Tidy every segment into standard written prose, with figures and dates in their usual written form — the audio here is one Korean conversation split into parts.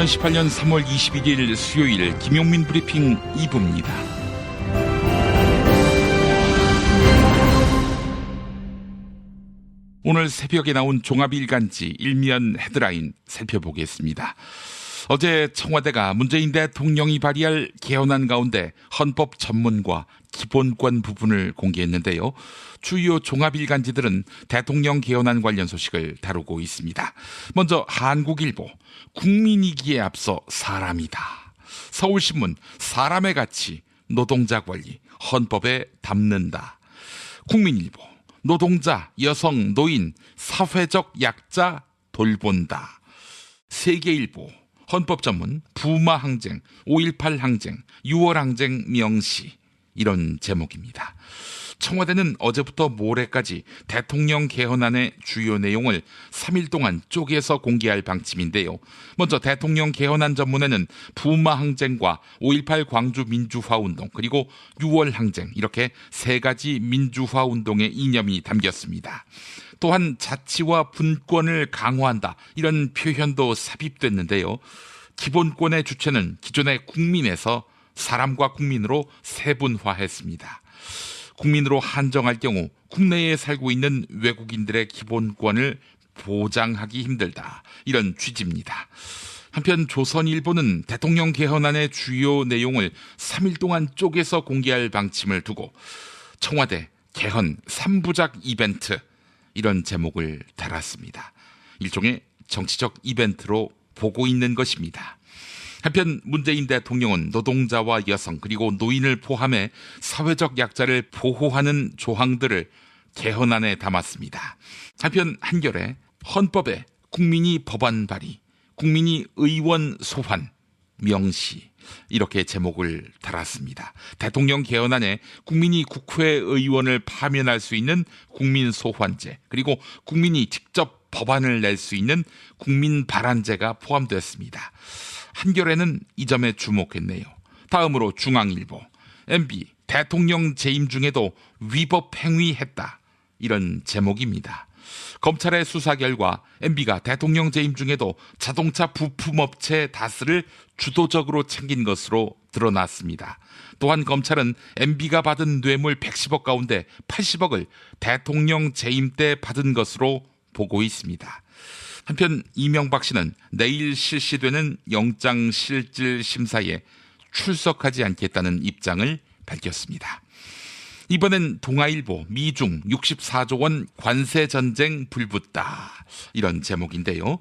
2018년 3월 21일 수요일 김용민 브리핑 2부입니다. 오늘 새벽에 나온 종합일간지 일면 헤드라인 살펴보겠습니다. 어제 청와대가 문재인 대통령이 발의할 개헌안 가운데 헌법 전문과 기본권 부분을 공개했는데요. 주요 종합일간지들은 대통령 개헌안 관련 소식을 다루고 있습니다. 먼저 한국일보, 국민이기에 앞서 사람이다. 서울신문, 사람의 가치, 노동자 권리, 헌법에 담는다. 국민일보, 노동자, 여성, 노인, 사회적 약자 돌본다. 세계일보, 헌법 전문, 부마 항쟁, 5.18 항쟁, 6월 항쟁 명시, 이런 제목입니다. 청와대는 어제부터 모레까지 대통령 개헌안의 주요 내용을 3일 동안 쪼개서 공개할 방침인데요. 먼저 대통령 개헌안 전문에는 부마 항쟁과 5.18 광주 민주화운동 그리고 6월 항쟁 이렇게 세 가지 민주화 운동의 이념이 담겼습니다. 또한 자치와 분권을 강화한다 이런 표현도 삽입됐는데요. 기본권의 주체는 기존의 국민에서 사람과 국민으로 세분화했습니다. 국민으로 한정할 경우 국내에 살고 있는 외국인들의 기본권을 보장하기 힘들다. 이런 취지입니다. 한편 조선일보는 대통령 개헌안의 주요 내용을 3일 동안 쪼개서 공개할 방침을 두고 청와대 개헌 3부작 이벤트 이런 제목을 달았습니다. 일종의 정치적 이벤트로 보고 있는 것입니다. 한편 문재인 대통령은 노동자와 여성 그리고 노인을 포함해 사회적 약자를 보호하는 조항들을 개헌안에 담았습니다. 한편 한겨레 헌법에 국민이 법안 발의, 국민이 의원 소환, 명시 이렇게 제목을 달았습니다. 대통령 개헌안에 국민이 국회의원을 파면할 수 있는 국민 소환제 그리고 국민이 직접 법안을 낼 수 있는 국민 발안제가 포함됐습니다. 한겨레는 이 점에 주목했네요. 다음으로 중앙일보, MB 대통령 재임 중에도 위법 행위했다. 이런 제목입니다. 검찰의 수사 결과 MB가 대통령 재임 중에도 자동차 부품업체 다스를 주도적으로 챙긴 것으로 드러났습니다. 또한 검찰은 MB가 받은 뇌물 110억 가운데 80억을 대통령 재임 때 받은 것으로 보고 있습니다. 한편 이명박 씨는 내일 실시되는 영장실질 심사에 출석하지 않겠다는 입장을 밝혔습니다. 이번엔 동아일보 미중 64조 원 관세전쟁 불붙다 이런 제목인데요.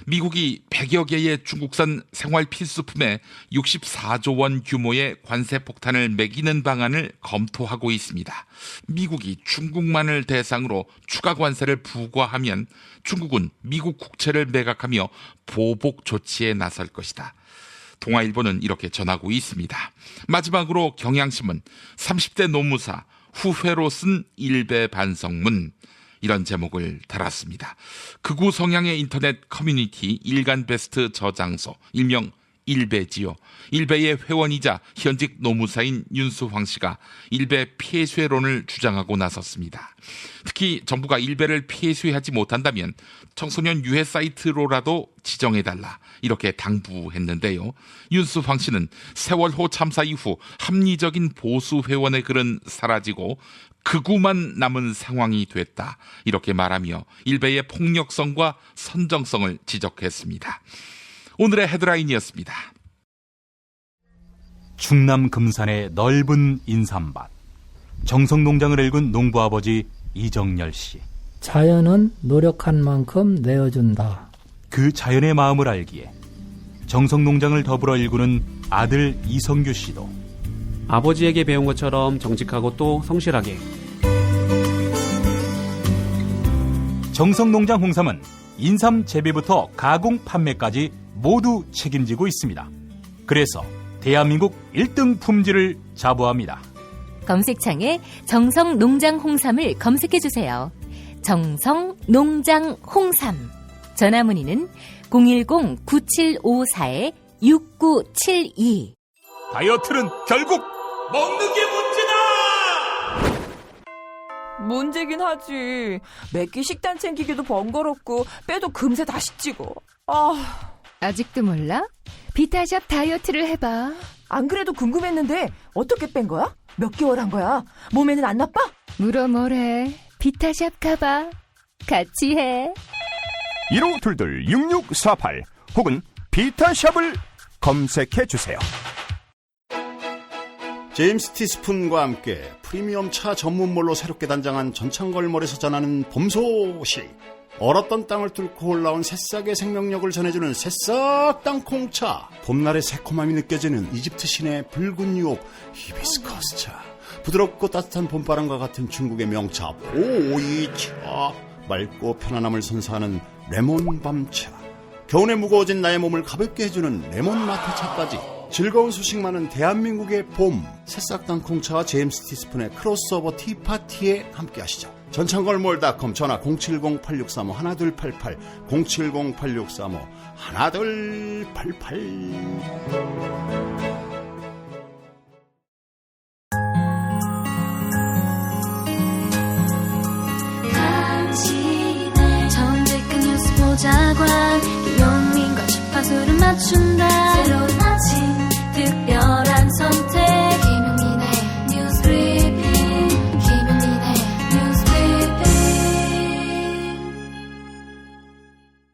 미국이 100여 개의 중국산 생활필수품에 64조 원 규모의 관세 폭탄을 매기는 방안을 검토하고 있습니다. 미국이 중국만을 대상으로 추가 관세를 부과하면 중국은 미국 국채를 매각하며 보복 조치에 나설 것이다. 동아일보는 이렇게 전하고 있습니다. 마지막으로 경향신문 30대 노무사 후회로 쓴 일베 반성문 이런 제목을 달았습니다. 극우 성향의 인터넷 커뮤니티 일간베스트 저장소 일명 일베지요. 일베의 회원이자 현직 노무사인 윤수황 씨가 일베 폐쇄론을 주장하고 나섰습니다. 특히 정부가 일베를 폐쇄하지 못한다면 청소년 유해 사이트로라도 지정해달라 이렇게 당부했는데요. 윤수황 씨는 세월호 참사 이후 합리적인 보수 회원의 글은 사라지고 극우만 남은 상황이 됐다 이렇게 말하며 일베의 폭력성과 선정성을 지적했습니다. 오늘의 헤드라인이었습니다. 충남 금산의 넓은 인삼밭, 정성농장을 일군 농부아버지 이정열 씨. 자연은 노력한 만큼 내어준다. 그 자연의 마음을 알기에 정성농장을 더불어 일구는 아들 이성규 씨도 아버지에게 배운 것처럼 정직하고 또 성실하게. 정성농장 홍삼은 인삼 재배부터 가공 판매까지 모두 책임지고 있습니다. 그래서 대한민국 1등 품질을 자부합니다. 검색창에 정성농장 홍삼을 검색해주세요. 정성농장 홍삼. 전화문의는 010-9754-6972. 다이어트는 결국 먹는 게 문제다! 문제긴 하지. 매끼 식단 챙기기도 번거롭고 빼도 금세 다시 찌고. 아직도 몰라? 비타샵 다이어트를 해봐. 안 그래도 궁금했는데 어떻게 뺀 거야? 몇 개월 한 거야? 몸에는 안 나빠? 물어 뭐래. 비타샵 가봐. 같이 해. 1522-6648 혹은 비타샵을 검색해주세요. 제임스 티스푼과 함께 프리미엄 차 전문몰로 새롭게 단장한 전창걸몰에서 전하는 봄 소식. 얼었던 땅을 뚫고 올라온 새싹의 생명력을 전해주는 새싹 땅콩차. 봄날의 새콤함이 느껴지는 이집트 신의 붉은 유혹 히비스커스 차. 부드럽고 따뜻한 봄바람과 같은 중국의 명차 보이차. 맑고 편안함을 선사하는 레몬 밤차. 겨울에 무거워진 나의 몸을 가볍게 해주는 레몬 마트차까지 즐거운 소식 많은 대한민국의 봄. 새싹 땅콩차와 제임스 티스푼의 크로스오버 티파티에 함께 하시죠. 전창걸몰닷컴 전화 070-8635-1288 070-8635-1288. 정직한 뉴스 보자관 김용민과 주파수를 맞춘다. 새로운 아침 특별한 선택 김용민의 뉴스 브리핑. 김용민의 뉴스 브리핑.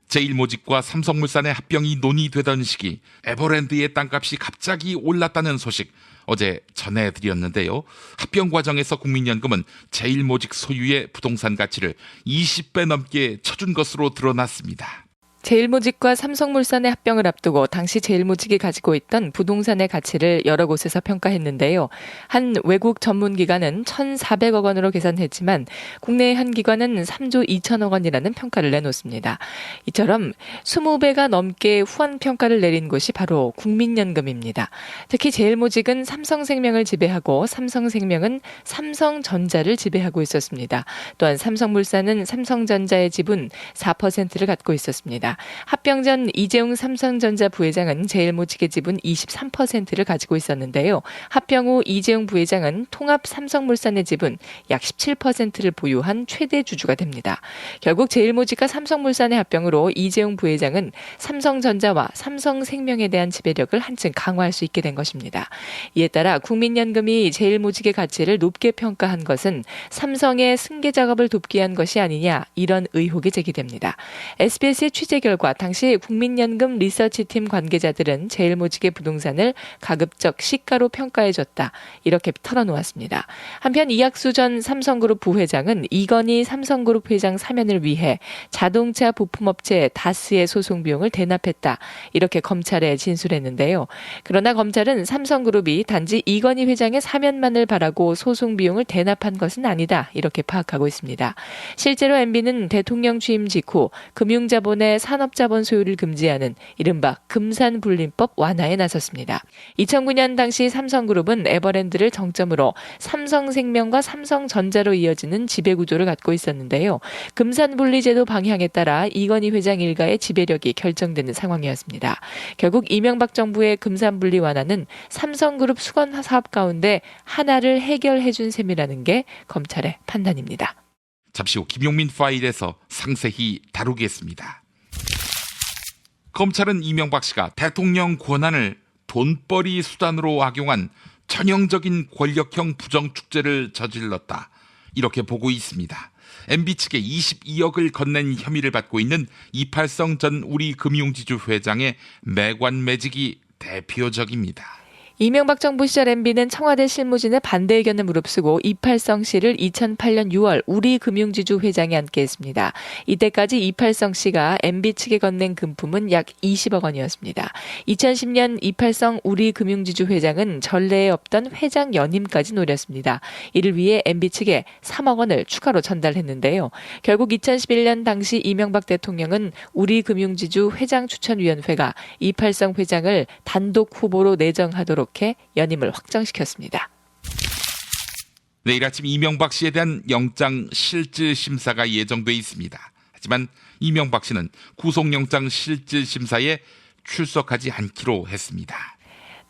제일모직과 삼성물산의 합병이 논의되던 시기 에버랜드의 땅값이 갑자기 올랐다는 소식 어제 전해드렸는데요. 합병 과정에서 국민연금은 제일모직 소유의 부동산 가치를 20배 넘게 쳐준 것으로 드러났습니다. 제일모직과 삼성물산의 합병을 앞두고 당시 제일모직이 가지고 있던 부동산의 가치를 여러 곳에서 평가했는데요. 한 외국 전문기관은 1,400억 원으로 계산했지만 국내의 한 기관은 3조 2천억 원이라는 평가를 내놓습니다. 이처럼 20배가 넘게 후한 평가를 내린 곳이 바로 국민연금입니다. 특히 제일모직은 삼성생명을 지배하고 삼성생명은 삼성전자를 지배하고 있었습니다. 또한 삼성물산은 삼성전자의 지분 4%를 갖고 있었습니다. 합병 전 이재용 삼성전자 부회장은 제일모직의 지분 23%를 가지고 있었는데요. 합병 후 이재용 부회장은 통합 삼성물산의 지분 약 17%를 보유한 최대 주주가 됩니다. 결국 제일모직과 삼성물산의 합병으로 이재용 부회장은 삼성전자와 삼성생명에 대한 지배력을 한층 강화할 수 있게 된 것입니다. 이에 따라 국민연금이 제일모직의 가치를 높게 평가한 것은 삼성의 승계 작업을 돕기 위한 것이 아니냐, 이런 의혹이 제기됩니다. SBS의 취재 결과 당시 국민연금 리서치팀 관계자들은 제일모직의 부동산을 가급적 시가로 평가해줬다, 이렇게 털어놓았습니다. 한편 이학수 전 삼성그룹 부회장은 이건희 삼성그룹 회장 사면을 위해 자동차 부품업체 다스의 소송 비용을 대납했다, 이렇게 검찰에 진술했는데요. 그러나 검찰은 삼성그룹이 단지 이건희 회장의 사면만을 바라고 소송 비용을 대납한 것은 아니다, 이렇게 파악하고 있습니다. 실제로 MB는 대통령 취임 직후 금융자본의 산업자본 소유를 금지하는 이른바 금산불림법 완화에 나섰습니다. 2009년 당시 삼성그룹은 에버랜드를 정점으로 삼성생명과 삼성전자로 이어지는 지배구조를 갖고 있었는데요. 금산분리제도 방향에 따라 이건희 회장 일가의 지배력이 결정되는 상황이었습니다. 결국 이명박 정부의 금산분리 완화는 삼성그룹 수건 사업 가운데 하나를 해결해준 셈이라는 게 검찰의 판단입니다. 잠시 후 김용민 파일에서 상세히 다루겠습니다. 검찰은 이명박 씨가 대통령 권한을 돈벌이 수단으로 악용한 전형적인 권력형 부정축제를 저질렀다, 이렇게 보고 있습니다. MB 측에 22억을 건넨 혐의를 받고 있는 이팔성 전 우리금융지주 회장의 매관매직이 대표적입니다. 이명박 정부 시절 MB는 청와대 실무진의 반대 의견을 무릅쓰고 이팔성 씨를 2008년 6월 우리금융지주 회장에 앉게 했습니다. 이때까지 이팔성 씨가 MB 측에 건넨 금품은 약 20억 원이었습니다. 2010년 이팔성 우리금융지주 회장은 전례에 없던 회장 연임까지 노렸습니다. 이를 위해 MB 측에 3억 원을 추가로 전달했는데요. 결국 2011년 당시 이명박 대통령은 우리금융지주 회장추천위원회가 이팔성 회장을 단독 후보로 내정하도록 해 연임을 확정시켰습니다. 내일 아침 이명박 씨에 대한 영장 실질 심사가 예정돼 있습니다. 하지만 이명박 씨는 구속영장 실질 심사에 출석하지 않기로 했습니다.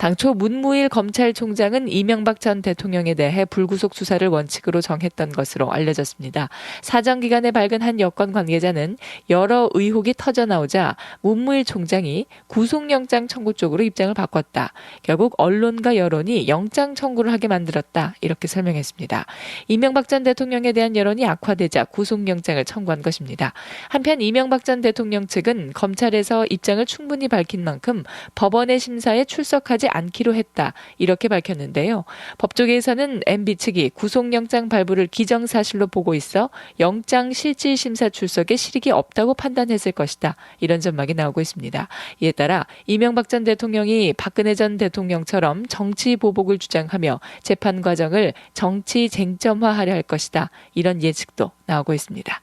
당초 문무일 검찰총장은 이명박 전 대통령에 대해 불구속 수사를 원칙으로 정했던 것으로 알려졌습니다. 사정기관에 밝은 한 여권 관계자는 여러 의혹이 터져나오자 문무일 총장이 구속영장 청구 쪽으로 입장을 바꿨다. 결국 언론과 여론이 영장 청구를 하게 만들었다. 이렇게 설명했습니다. 이명박 전 대통령에 대한 여론이 악화되자 구속영장을 청구한 것입니다. 한편 이명박 전 대통령 측은 검찰에서 입장을 충분히 밝힌 만큼 법원의 심사에 출석하지 않기로 했다. 이렇게 밝혔는데요. 법조계에서는 MB 측이 구속영장 발부를 기정사실로 보고 있어 영장 실질심사 출석에 실익이 없다고 판단했을 것이다. 이런 전망이 나오고 있습니다. 이에 따라 이명박 전 대통령이 박근혜 전 대통령처럼 정치 보복을 주장하며 재판 과정을 정치 쟁점화하려 할 것이다. 이런 예측도 나오고 있습니다.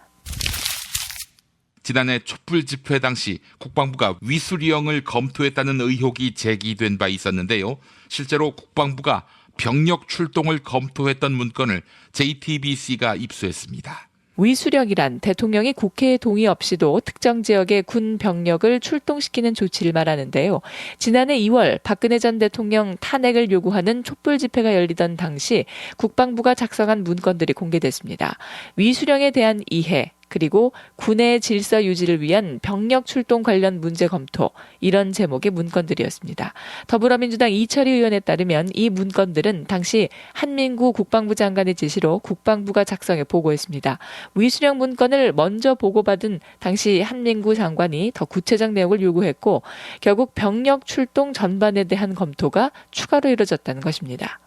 지난해 촛불 집회 당시 국방부가 위수령을 검토했다는 의혹이 제기된 바 있었는데요. 실제로 국방부가 병력 출동을 검토했던 문건을 JTBC가 입수했습니다. 위수령이란 대통령이 국회의 동의 없이도 특정 지역의 군 병력을 출동시키는 조치를 말하는데요. 지난해 2월 박근혜 전 대통령 탄핵을 요구하는 촛불 집회가 열리던 당시 국방부가 작성한 문건들이 공개됐습니다. 위수령에 대한 이해, 그리고 군의 질서 유지를 위한 병력 출동 관련 문제 검토, 이런 제목의 문건들이었습니다. 더불어민주당 이철희 의원에 따르면 이 문건들은 당시 한민구 국방부 장관의 지시로 국방부가 작성해 보고했습니다. 위수령 문건을 먼저 보고받은 당시 한민구 장관이 더 구체적 내용을 요구했고 결국 병력 출동 전반에 대한 검토가 추가로 이뤄졌다는 것입니다.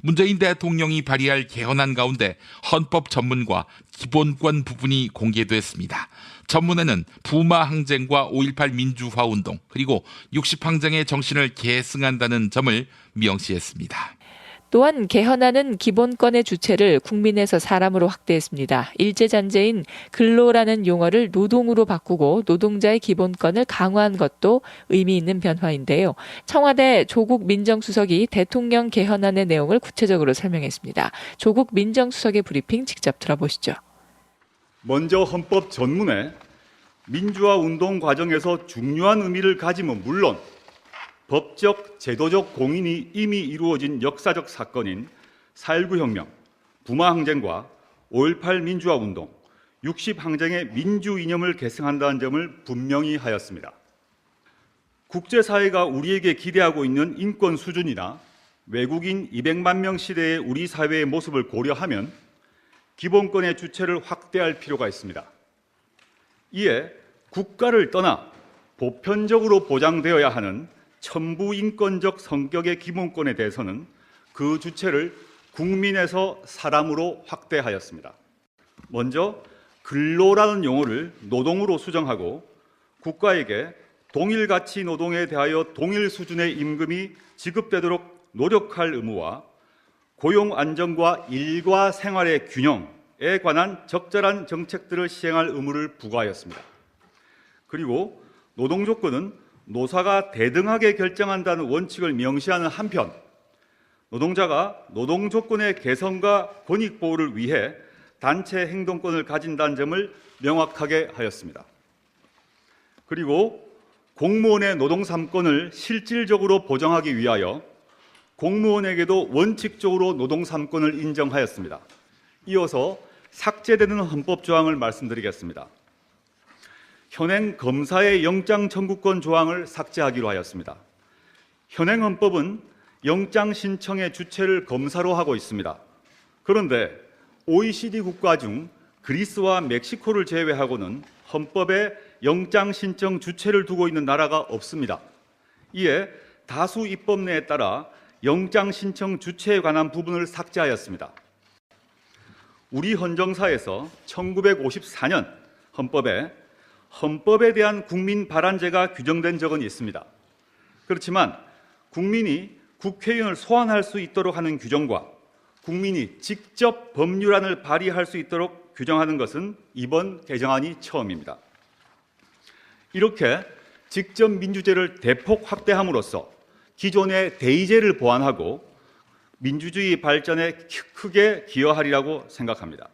문재인 대통령이 발의할 개헌안 가운데 헌법 전문과 기본권 부분이 공개됐습니다. 전문에는 부마 항쟁과 5.18 민주화운동 그리고 60항쟁의 정신을 계승한다는 점을 명시했습니다. 또한 개헌안은 기본권의 주체를 국민에서 사람으로 확대했습니다. 일제잔재인 근로라는 용어를 노동으로 바꾸고 노동자의 기본권을 강화한 것도 의미 있는 변화인데요. 청와대 조국 민정수석이 대통령 개헌안의 내용을 구체적으로 설명했습니다. 조국 민정수석의 브리핑 직접 들어보시죠. 먼저 헌법 전문에 민주화 운동 과정에서 중요한 의미를 가짐은 물론 법적, 제도적 공인이 이미 이루어진 역사적 사건인 4.19 혁명, 부마 항쟁과 5.18 민주화 운동, 60항쟁의 민주 이념을 계승한다는 점을 분명히 하였습니다. 국제사회가 우리에게 기대하고 있는 인권 수준이나 외국인 200만 명 시대의 우리 사회의 모습을 고려하면 기본권의 주체를 확대할 필요가 있습니다. 이에 국가를 떠나 보편적으로 보장되어야 하는 천부인권적 성격의 기본권에 대해서는 그 주체를 국민에서 사람으로 확대하였습니다. 먼저 근로라는 용어를 노동으로 수정하고 국가에게 동일 가치 노동에 대하여 동일 수준의 임금이 지급되도록 노력할 의무와 고용 안정과 일과 생활의 균형에 관한 적절한 정책들을 시행할 의무를 부과하였습니다. 그리고 노동 조건은 노사가 대등하게 결정한다는 원칙을 명시하는 한편 노동자가 노동 조건의 개선과 권익 보호를 위해 단체 행동권을 가진다는 점을 명확하게 하였습니다. 그리고 공무원의 노동 3권을 실질적으로 보장하기 위하여 공무원에게도 원칙적으로 노동 3권을 인정하였습니다. 이어서 삭제되는 헌법 조항을 말씀드리겠습니다. 현행 검사의 영장 청구권 조항을 삭제하기로 하였습니다. 현행 헌법은 영장 신청의 주체를 검사로 하고 있습니다. 그런데 OECD 국가 중 그리스와 멕시코를 제외하고는 헌법에 영장 신청 주체를 두고 있는 나라가 없습니다. 이에 다수 입법례에 따라 영장 신청 주체에 관한 부분을 삭제하였습니다. 우리 헌정사에서 1954년 헌법에 대한 국민 발안제가 규정된 적은 있습니다. 그렇지만 국민이 국회의원을 소환할 수 있도록 하는 규정과 국민이 직접 법률안을 발의할 수 있도록 규정하는 것은 이번 개정안이 처음입니다. 이렇게 직접 민주제를 대폭 확대함으로써 기존의 대의제를 보완하고 민주주의 발전에 크게 기여하리라고 생각합니다.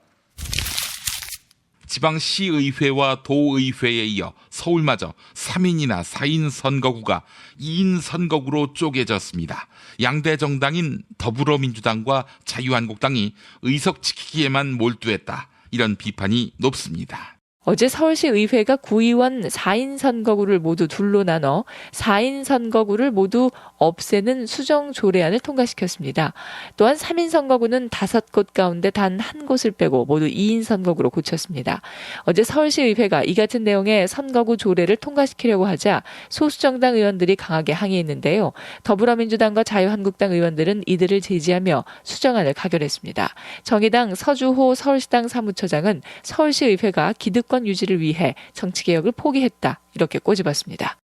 지방시의회와 도의회에 이어 서울마저 3인이나 4인 선거구가 2인 선거구로 쪼개졌습니다. 양대 정당인 더불어민주당과 자유한국당이 의석 지키기에만 몰두했다. 이런 비판이 높습니다. 어제 서울시 의회가 구의원 4인 선거구를 모두 둘로 나눠 4인 선거구를 모두 없애는 수정 조례안을 통과시켰습니다. 또한 3인 선거구는 5곳 가운데 단 한 곳을 빼고 모두 2인 선거구로 고쳤습니다. 어제 서울시 의회가 이 같은 내용의 선거구 조례를 통과시키려고 하자 소수정당 의원들이 강하게 항의했는데요. 더불어민주당과 자유한국당 의원들은 이들을 제지하며 수정안을 가결했습니다. 정의당 서주호 서울시당 사무처장은 서울시 의회가 기득권 유지를 위해 정치개혁을 포기했다. 이렇게 꼬집었습니다.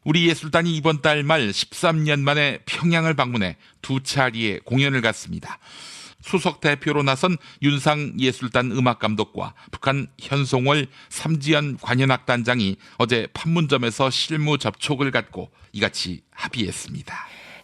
우리 예술단이 이번 달 말 13년 만에 평양을 방문해 2차례의 공연을 갔습니다. 수석 대표로 나선 윤상 예술단 음악감독과 북한 현송월 삼지연 관현악단장이 어제 판문점에서 실무 접촉을 갖고 이같이 합의했습니다.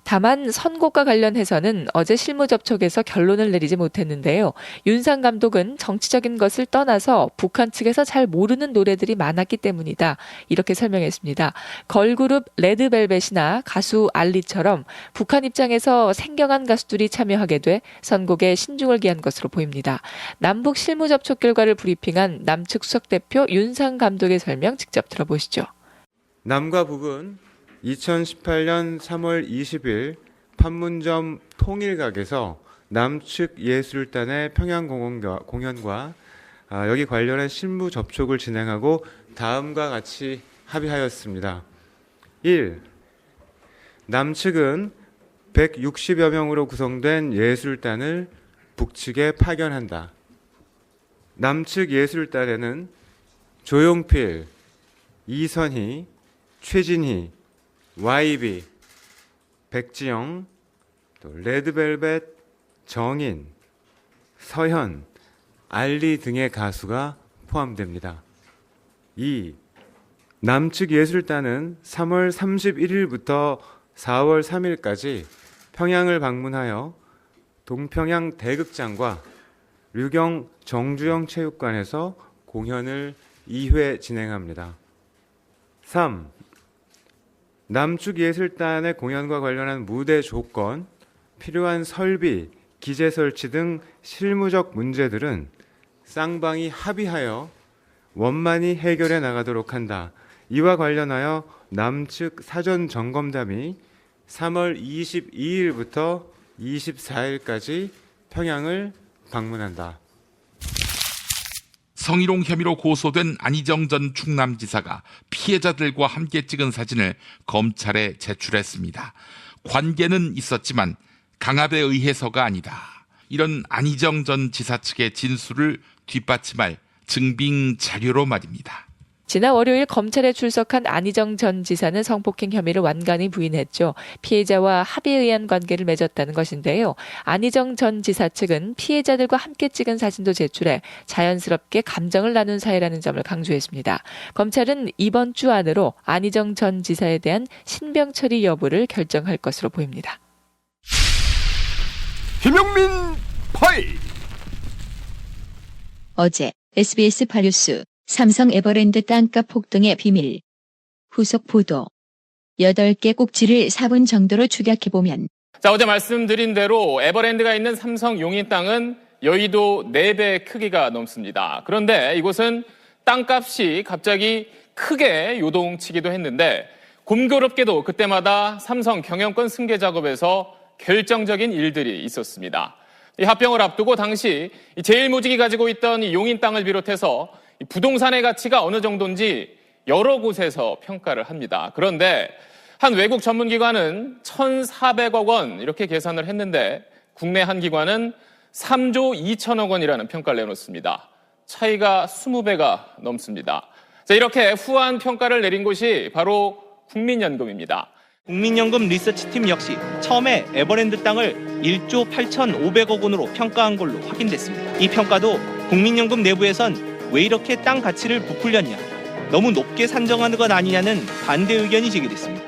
다만 선곡과 관련해서는 어제 실무 접촉에서 결론을 내리지 못했는데요. 윤상 감독은 정치적인 것을 떠나서 북한 측에서 잘 모르는 노래들이 많았기 때문이다. 이렇게 설명했습니다. 걸그룹 레드벨벳이나 가수 알리처럼 북한 입장에서 생경한 가수들이 참여하게 돼 선곡에 신중을 기한 것으로 보입니다. 남북 실무 접촉 결과를 브리핑한 남측 수석 대표 윤상 감독의 설명 직접 들어보시죠. 남과 북은 2018년 3월 20일 판문점 통일각에서 남측 예술단의 평양 공연과 여기 관련한 실무 접촉을 진행하고 다음과 같이 합의하였습니다. 1. 남측은 160여 명으로 구성된 예술단을 북측에 파견한다. 남측 예술단에는 조용필, 이선희, 최진희, YB, 백지영, 또 레드벨벳, 정인, 서현, 알리 등의 가수가 포함됩니다. 2. 남측 예술단은 3월 31일부터 4월 3일까지 평양을 방문하여 동평양 대극장과 류경 정주영 체육관에서 공연을 2회 진행합니다. 3. 남측 예술단의 공연과 관련한 무대 조건, 필요한 설비, 기재 설치 등 실무적 문제들은 쌍방이 합의하여 원만히 해결해 나가도록 한다. 이와 관련하여 남측 사전 점검단이 3월 22일부터 24일까지 평양을 방문한다. 성희롱 혐의로 고소된 안희정 전 충남지사가 피해자들과 함께 찍은 사진을 검찰에 제출했습니다. 관계는 있었지만 강압에 의해서가 아니다. 이런 안희정 전 지사 측의 진술을 뒷받침할 증빙 자료로 말입니다. 지난 월요일 검찰에 출석한 안희정 전 지사는 성폭행 혐의를 완간히 부인했죠. 피해자와 합의에 의한 관계를 맺었다는 것인데요. 안희정 전 지사 측은 피해자들과 함께 찍은 사진도 제출해 자연스럽게 감정을 나눈 사이라는 점을 강조했습니다. 검찰은 이번 주 안으로 안희정 전 지사에 대한 신병 처리 여부를 결정할 것으로 보입니다. 김용민 파일. 어제 SBS 파뉴스 삼성 에버랜드 땅값 폭등의 비밀. 후속 보도. 8개 꼭지를 4분 정도로 축약해보면. 어제 말씀드린 대로 에버랜드가 있는 삼성 용인 땅은 여의도 4배 크기가 넘습니다. 그런데 이곳은 땅값이 갑자기 크게 요동치기도 했는데 공교롭게도 그때마다 삼성 경영권 승계 작업에서 결정적인 일들이 있었습니다. 이 합병을 앞두고 당시 제일모직이 가지고 있던 이 용인 땅을 비롯해서 부동산의 가치가 어느 정도인지 여러 곳에서 평가를 합니다. 그런데 한 외국 전문기관은 1,400억 원 이렇게 계산을 했는데 국내 한 기관은 3조 2천억 원이라는 평가를 내놓습니다. 차이가 20배가 넘습니다. 이렇게 후한 평가를 내린 곳이 바로 국민연금입니다. 국민연금 리서치팀 역시 처음에 에버랜드 땅을 1조 8,500억 원으로 평가한 걸로 확인됐습니다. 이 평가도 국민연금 내부에선 왜 이렇게 땅 가치를 부풀렸냐, 너무 높게 산정하는 것 아니냐는 반대 의견이 제기됐습니다.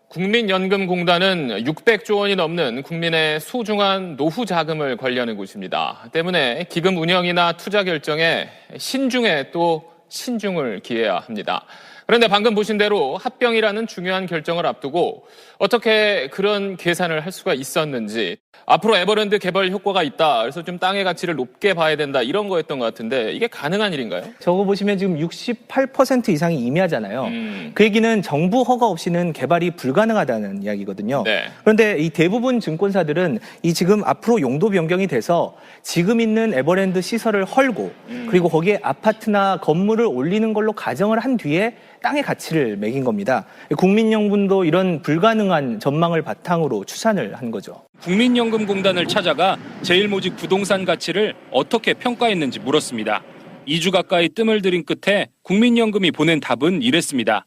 국민연금공단은 600조 원이 넘는 국민의 소중한 노후 자금을 관리하는 곳입니다. 때문에 기금 운영이나 투자 결정에 신중에 또 신중을 기해야 합니다. 그런데 방금 보신 대로 합병이라는 중요한 결정을 앞두고 어떻게 그런 계산을 할 수가 있었는지, 앞으로 에버랜드 개발 효과가 있다, 그래서 좀 땅의 가치를 높게 봐야 된다, 이런 거였던 것 같은데 이게 가능한 일인가요? 저거 보시면 지금 68% 이상이 임야잖아요. 그 얘기는 정부 허가 없이는 개발이 불가능하다는 이야기거든요. 네. 그런데 이 대부분 증권사들은 이 지금 앞으로 용도 변경이 돼서 지금 있는 에버랜드 시설을 헐고 그리고 거기에 아파트나 건물을 올리는 걸로 가정을 한 뒤에 땅의 가치를 매긴 겁니다. 국민연금도 이런 불가능한 전망을 바탕으로 추산을 한 거죠. 국민연금공단을 찾아가 제일모직 부동산 가치를 어떻게 평가했는지 물었습니다. 2주 가까이 뜸을 들인 끝에 국민연금이 보낸 답은 이랬습니다.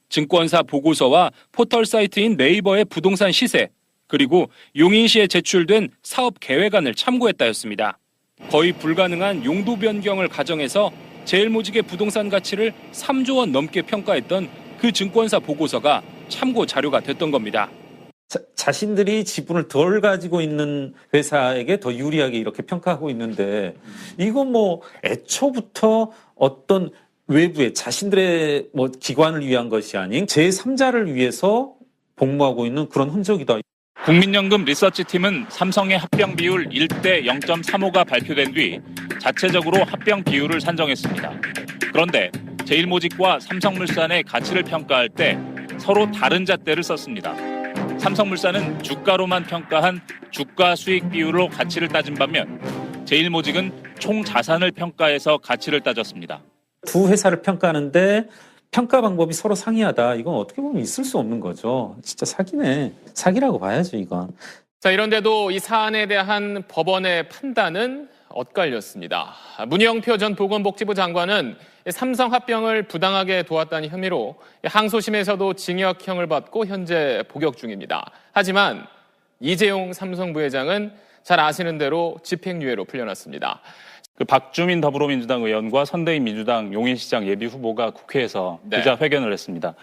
증권사 보고서와 포털 사이트인 네이버의 부동산 시세, 그리고 용인시에 제출된 사업 계획안을 참고했다였습니다. 거의 불가능한 용도 변경을 가정해서 제일모직의 부동산 가치를 3조 원 넘게 평가했던 그 증권사 보고서가 참고 자료가 됐던 겁니다. 자신들이 지분을 덜 가지고 있는 회사에게 더 유리하게 이렇게 평가하고 있는데, 이건 뭐 애초부터 어떤 외부의 자신들의 뭐 기관을 위한 것이 아닌 제3자를 위해서 복무하고 있는 그런 흔적이다. 국민연금 리서치팀은 삼성의 합병 비율 1대 0.35가 발표된 뒤 자체적으로 합병 비율을 산정했습니다. 그런데 제일모직과 삼성물산의 가치를 평가할 때 서로 다른 잣대를 썼습니다. 삼성물산은 주가로만 평가한 주가 수익 비율로 가치를 따진 반면 제일모직은 총 자산을 평가해서 가치를 따졌습니다. 두 회사를 평가하는데 평가 방법이 서로 상이하다. 이건 어떻게 보면 있을 수 없는 거죠. 진짜 사기네. 사기라고 봐야죠, 이건. 자, 이런데도 이 사안에 대한 법원의 판단은 엇갈렸습니다. 문영표 전 보건복지부 장관은 삼성 합병을 부당하게 도왔다는 혐의로 항소심에서도 징역형을 받고 현재 복역 중입니다. 하지만 이재용 삼성 부회장은 잘 아시는 대로 집행유예로 풀려났습니다. 박주민 더불어민주당 의원과 선대인 민주당 용인시장 예비후보가 국회에서 기자회견을 했습니다.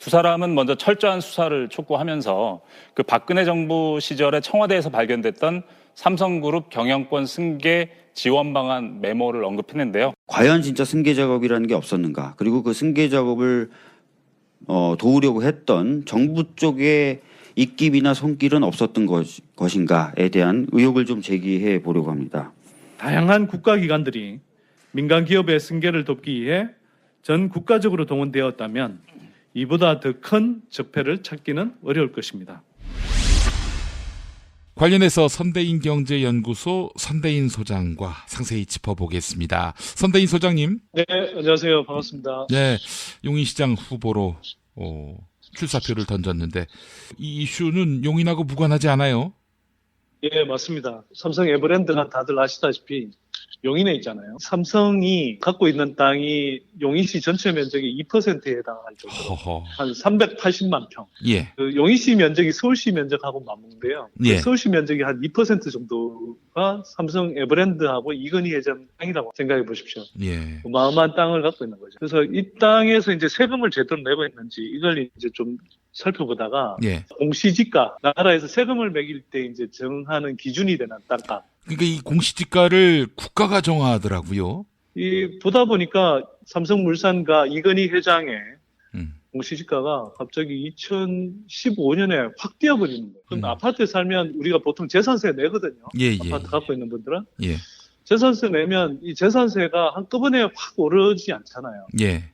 두 사람은 먼저 철저한 수사를 촉구하면서 그 박근혜 정부 시절에 청와대에서 발견됐던 삼성그룹 경영권 승계 지원 방안 메모를 언급했는데요. 과연 진짜 승계 작업이라는 게 없었는가? 그리고 그 승계 작업을 도우려고 했던 정부 쪽의 입김이나 손길은 없었던 것인가에 대한 의혹을 좀 제기해 보려고 합니다. 다양한 국가기관들이 민간 기업의 승계를 돕기 위해 전 국가적으로 동원되었다면 이보다 더 큰 적폐를 찾기는 어려울 것입니다. 관련해서 선대인 경제연구소 선대인 소장과 상세히 짚어보겠습니다. 선대인 소장님. 네, 안녕하세요. 반갑습니다. 네, 용인시장 후보로 출사표를 던졌는데 이 이슈는 용인하고 무관하지 않아요? 예, 맞습니다. 삼성 에버랜드가 다들 아시다시피 용인에 있잖아요. 삼성이 갖고 있는 땅이 용인시 전체 면적의 2%에 해당할 정도로 한 380만 평. 예. 그 용인시 면적이 서울시 면적하고 맞먹는데요. 예. 그 서울시 면적이 한 2% 정도가 삼성 에버랜드하고 이건희 회장 땅이라고 생각해 보십시오. 예. 어마어마한 땅을 갖고 있는 거죠. 그래서 이 땅에서 이제 세금을 제대로 내고 있는지 이걸 이제 좀 살펴보다가 공시지가, 나라에서 세금을 매길 때 이제 정하는 기준이 되는 땅값. 그러니까 이 공시지가를 국가가 정하더라고요. 보다 보니까 삼성물산과 이건희 회장의 공시지가가 갑자기 2015년에 확 뛰어버리는 거예요. 그럼 아파트에 살면 우리가 보통 재산세 내거든요. 아파트 갖고 있는 분들은. 재산세 내면 이 재산세가 한꺼번에 확 오르지 않잖아요.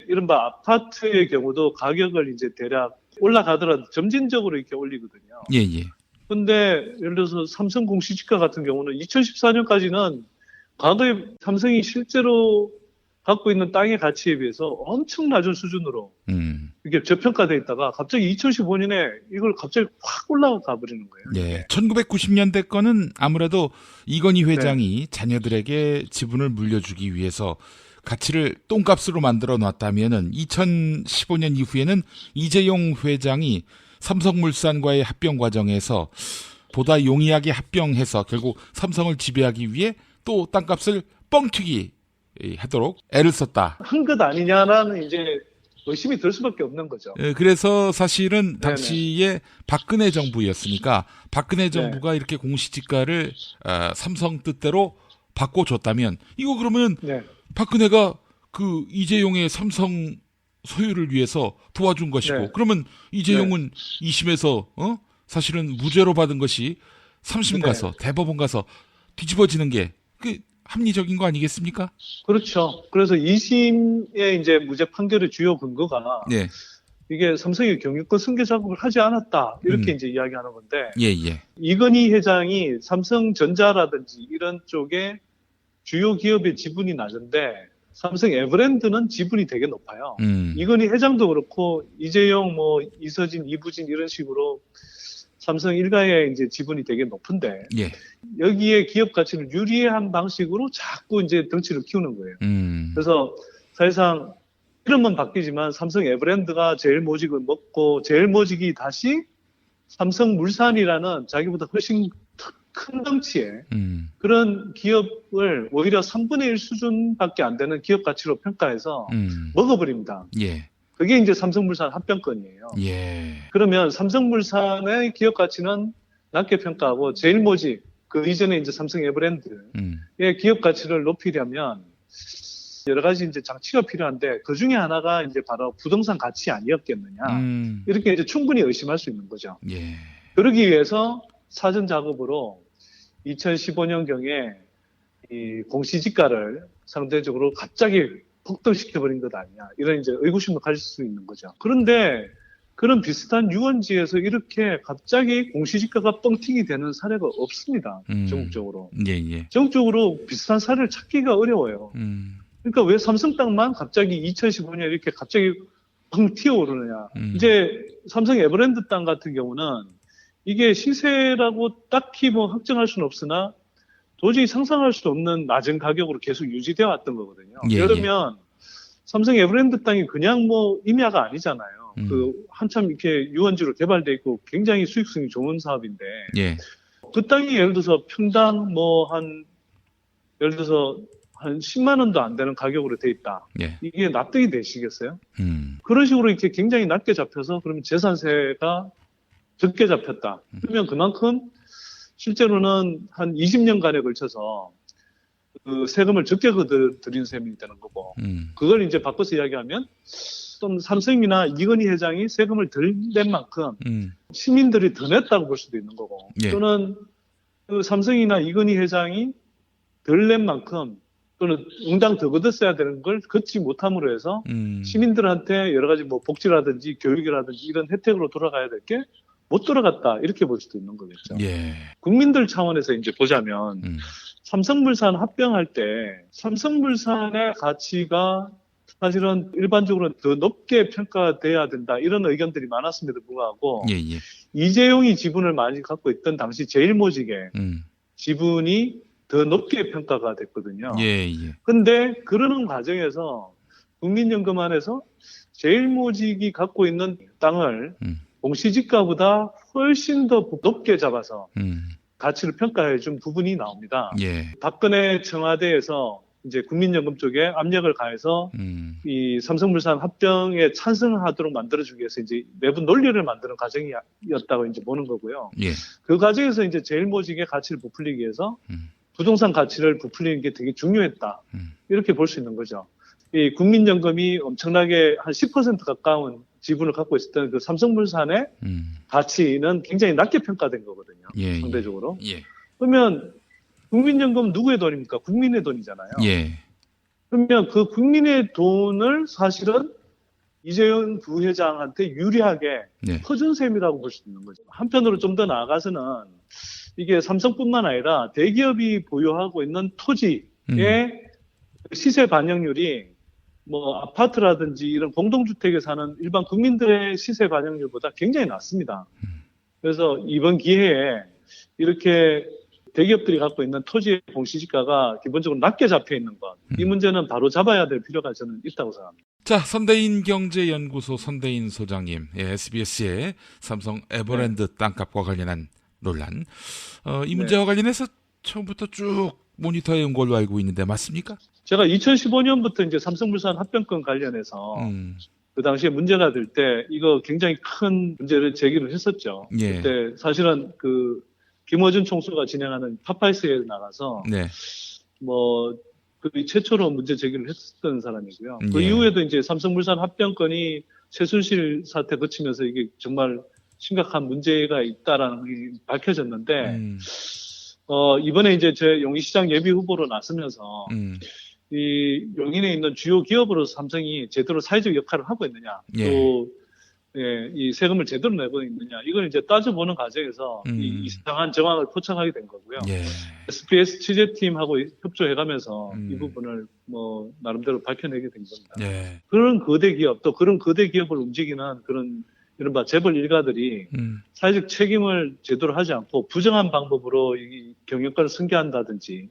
이른바 아파트의 경우도 가격을 이제 대략 올라가더라도 점진적으로 이렇게 올리거든요. 근데 예를 들어서 삼성 공시지가 같은 경우는 2014년까지는 과거에 삼성이 실제로 갖고 있는 땅의 가치에 비해서 엄청 낮은 수준으로 이게 저평가돼 있다가 갑자기 2015년에 이걸 갑자기 확 올라가 버리는 거예요. 네. 1990년대 거는 아무래도 이건희 회장이 자녀들에게 지분을 물려주기 위해서 가치를 똥값으로 만들어 놨다면은 2015년 이후에는 이재용 회장이 삼성물산과의 합병 과정에서 보다 용이하게 합병해서 결국 삼성을 지배하기 위해 또 땅값을 뻥튀기 하도록 애를 썼다. 한 것 아니냐라는 이제 의심이 들 수밖에 없는 거죠. 그래서 사실은 당시에 박근혜 정부였으니까 박근혜 정부가 이렇게 공시지가를 삼성 뜻대로 바꿔줬다면 이거 그러면 박근혜가 그 이재용의 삼성 소유를 위해서 도와준 것이고 그러면 이재용은 2심에서 사실은 무죄로 받은 것이 3심 가서 대법원 가서 뒤집어지는 게 그 합리적인 거 아니겠습니까? 그렇죠. 그래서 2심의 이제 무죄 판결의 주요 근거가 이게 삼성이 경영권 승계 작업을 하지 않았다 이렇게 이제 이야기하는 건데 이건희 회장이 삼성전자라든지 이런 쪽에 주요 기업의 지분이 낮은데 삼성 에버랜드는 지분이 되게 높아요. 이건희 회장도 그렇고 이재용, 뭐 이서진, 이부진 이런 식으로 삼성 일가의 이제 지분이 되게 높은데 여기에 기업 가치를 유리한 방식으로 자꾸 이제 덩치를 키우는 거예요. 그래서 사실상 이름은 바뀌지만 삼성 에버랜드가 제일모직을 먹고 제일모직이 다시 삼성물산이라는 자기보다 훨씬 큰 덩치의 그런 기업을 오히려 3분의 1 수준밖에 안 되는 기업 가치로 평가해서 먹어버립니다. 그게 이제 삼성물산 합병권이에요. 그러면 삼성물산의 기업 가치는 낮게 평가하고 제일모직, 그 이전에 이제 삼성 에버랜드의 기업 가치를 높이려면 여러 가지 이제 장치가 필요한데 그 중에 하나가 이제 바로 부동산 가치 아니었겠느냐. 이렇게 이제 충분히 의심할 수 있는 거죠. 그러기 위해서 사전 작업으로 2015년경에 이 공시지가를 상대적으로 갑자기 폭등시켜버린 것 아니냐. 이런 이제 의구심을 가질 수 있는 거죠. 그런데 그런 비슷한 유원지에서 이렇게 갑자기 공시지가가 뻥튀기 되는 사례가 없습니다. 전국적으로. 전국적으로 비슷한 사례를 찾기가 어려워요. 그러니까 왜 삼성 땅만 갑자기 2015년에 이렇게 갑자기 뻥 튀어오르느냐. 이제 삼성 에버랜드 땅 같은 경우는 이게 시세라고 딱히 뭐 확정할 수는 없으나 도저히 상상할 수 없는 낮은 가격으로 계속 유지되어 왔던 거거든요. 그러면 삼성 에버랜드 땅이 그냥 뭐 임야가 아니잖아요. 그 한참 이렇게 유원지로 개발돼 있고 굉장히 수익성이 좋은 사업인데 그 땅이 예를 들어서 평당 뭐 예를 들어서 한 10만 원도 안 되는 가격으로 돼 있다. 이게 납득이 되시겠어요? 그런 식으로 이렇게 굉장히 낮게 잡혀서 그러면 재산세가 적게 잡혔다. 그러면 그만큼 실제로는 한 20년간에 걸쳐서 그 세금을 적게 들인 셈이 되는 거고, 그걸 이제 바꿔서 이야기하면 좀 삼성이나 이건희 회장이 세금을 덜 낸 만큼 시민들이 더 냈다고 볼 수도 있는 거고, 또는 그 삼성이나 이건희 회장이 덜 낸 만큼 또는 응당 더 걷었어야 되는 걸 걷지 못함으로 해서 시민들한테 여러 가지 뭐 복지라든지 교육이라든지 이런 혜택으로 돌아가야 될 게 못 돌아갔다 이렇게 볼 수도 있는 거겠죠. 국민들 차원에서 이제 보자면 삼성물산 합병할 때 삼성물산의 가치가 사실은 일반적으로 더 높게 평가돼야 된다 이런 의견들이 많았음에도 불구하고 이재용이 지분을 많이 갖고 있던 당시 제일모직의 지분이 더 높게 평가가 됐거든요. 근데 그러는 과정에서 국민연금안에서 제일모직이 갖고 있는 땅을 공시지가보다 훨씬 더 높게 잡아서 가치를 평가해 준 부분이 나옵니다. 박근혜 청와대에서 이제 국민연금 쪽에 압력을 가해서 이 삼성물산 합병에 찬성하도록 만들어주기 위해서 이제 내부 논리를 만드는 과정이었다고 이제 보는 거고요. 그 과정에서 이제 제일모직의 가치를 부풀리기 위해서 부동산 가치를 부풀리는 게 되게 중요했다. 이렇게 볼 수 있는 거죠. 이 국민연금이 엄청나게 한 10% 가까운 지분을 갖고 있었던 그 삼성물산의 가치는 굉장히 낮게 평가된 거거든요. 상대적으로. 그러면 국민연금 누구의 돈입니까? 국민의 돈이잖아요. 그러면 그 국민의 돈을 사실은 이재용 부회장한테 유리하게 퍼준 셈이라고 볼 수 있는 거죠. 한편으로 좀 더 나아가서는 이게 삼성뿐만 아니라 대기업이 보유하고 있는 토지의 시세 반영률이 뭐 아파트라든지 이런 공동주택에 사는 일반 국민들의 시세 반영률보다 굉장히 낮습니다. 그래서 이번 기회에 이렇게 대기업들이 갖고 있는 토지의 공시지가가 기본적으로 낮게 잡혀 있는 것, 이 문제는 바로 잡아야 될 필요가 저는 있다고 생각합니다. 자, 선대인 경제연구소 선대인 소장님, SBS의 삼성 에버랜드 땅값과 관련한 논란, 이 문제와 관련해서 처음부터 쭉 모니터해 온 걸로 알고 있는데 맞습니까? 제가 2015년부터 이제 삼성물산 합병권 관련해서 그 당시에 문제가 될 때 이거 굉장히 큰 문제를 제기를 했었죠. 예. 그때 사실은 그 김어준 총수가 진행하는 파파이스에 나가서 네. 뭐 그 최초로 문제 제기를 했었던 사람이고요. 그 예. 이후에도 이제 삼성물산 합병건이 최순실 사태 거치면서 이게 정말 심각한 문제가 있다라는 게 밝혀졌는데 이번에 이제 제 용인시장 예비 후보로 나서면서 이 용인에 있는 주요 기업으로서 삼성이 제대로 사회적 역할을 하고 있느냐, 예. 또 이 세금을 제대로 내고 있느냐, 이걸 이제 따져보는 과정에서 이 이상한 정황을 포착하게 된 거고요. 예. SBS 취재팀하고 협조해가면서 이 부분을 뭐 나름대로 밝혀내게 된 겁니다. 예. 그런 거대 기업, 또 그런 거대 기업을 움직이는 그런 이른바 재벌 일가들이 사회적 책임을 제대로 하지 않고 부정한 방법으로 이 경영권을 승계한다든지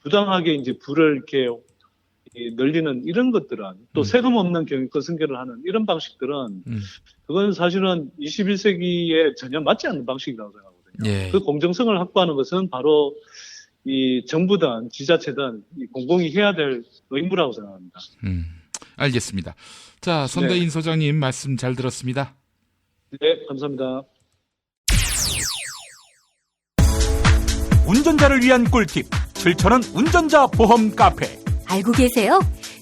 부당하게 이제 부를 이렇게 늘리는 이런 것들은 또 세금 없는 경영권 승계를 하는 이런 방식들은 그건 사실은 21세기에 전혀 맞지 않는 방식이라고 생각하거든요. 예. 그 공정성을 확보하는 것은 바로 이 정부든 지자체든 이 공공이 해야 될 의무라고 생각합니다. 알겠습니다. 자, 선대인 소장님 말씀 잘 들었습니다. 네, 감사합니다. 운전자를 위한 꿀팁 7,000원 운전자 보험 카페. 알고 계세요?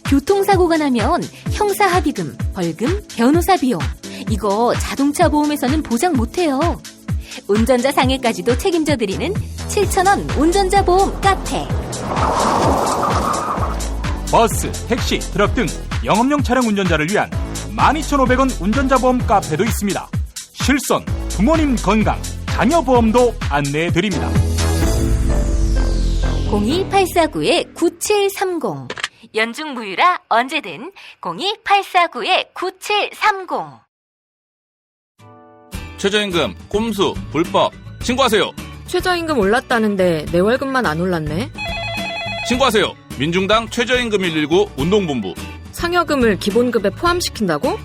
교통사고가 나면 형사합의금, 벌금, 변호사 비용 이거 자동차 보험에서는 보장 못해요. 운전자 상해까지도 책임져 드리는 7,000원 운전자 보험 카페. 버스, 택시, 트럭 등 영업용 차량 운전자를 위한 12,500원 운전자 보험 카페도 있습니다. 실손, 부모님 건강, 자녀 보험도 안내해 드립니다. 02849-9730 연중 무휴라 언제든 02849-9730. 최저임금, 꼼수, 불법. 신고하세요. 최저임금 올랐다는데 내 월급만 안 올랐네. 신고하세요. 민중당 최저임금 119 운동본부. 상여금을 기본급에 포함시킨다고?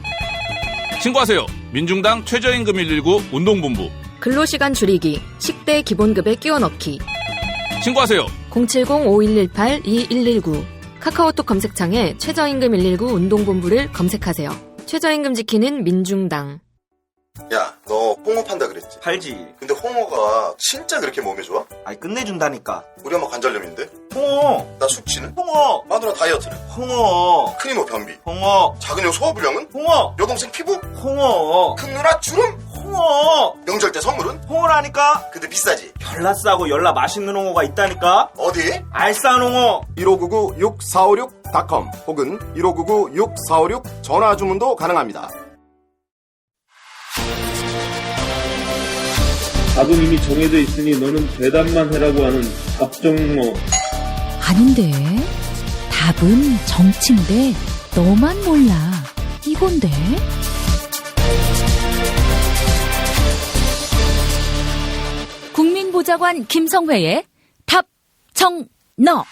신고하세요. 민중당 최저임금 119 운동본부. 근로시간 줄이기, 식대 기본급에 끼워 넣기. 신고하세요. 070-5118-2119 카카오톡 검색창에 최저임금 119 운동본부를 검색하세요. 최저임금 지키는 민중당. 야, 너 홍어 판다 그랬지? 팔지. 근데 홍어가 진짜 그렇게 몸에 좋아? 아니, 끝내준다니까. 우리 엄마 관절염인데? 홍어. 나 숙취는? 홍어. 마누라 다이어트는? 홍어. 큰이모 변비? 홍어. 작은 형 소화불량은? 홍어. 여동생 피부? 홍어. 큰 누나 주름? 홍어. 명절 때 선물은? 홍어라니까. 근데 비싸지? 열나 싸고 열나 맛있는 홍어가 있다니까. 어디? 알싸한 홍어. 1599-6456.com 혹은 1599-6456 전화 주문도 가능합니다. 답은 이미 정해져 있으니 너는 대답만 해라고 하는 답정너. 아닌데. 답은 정치인데 너만 몰라. 이건데. 국민보좌관 김성회의 답정너.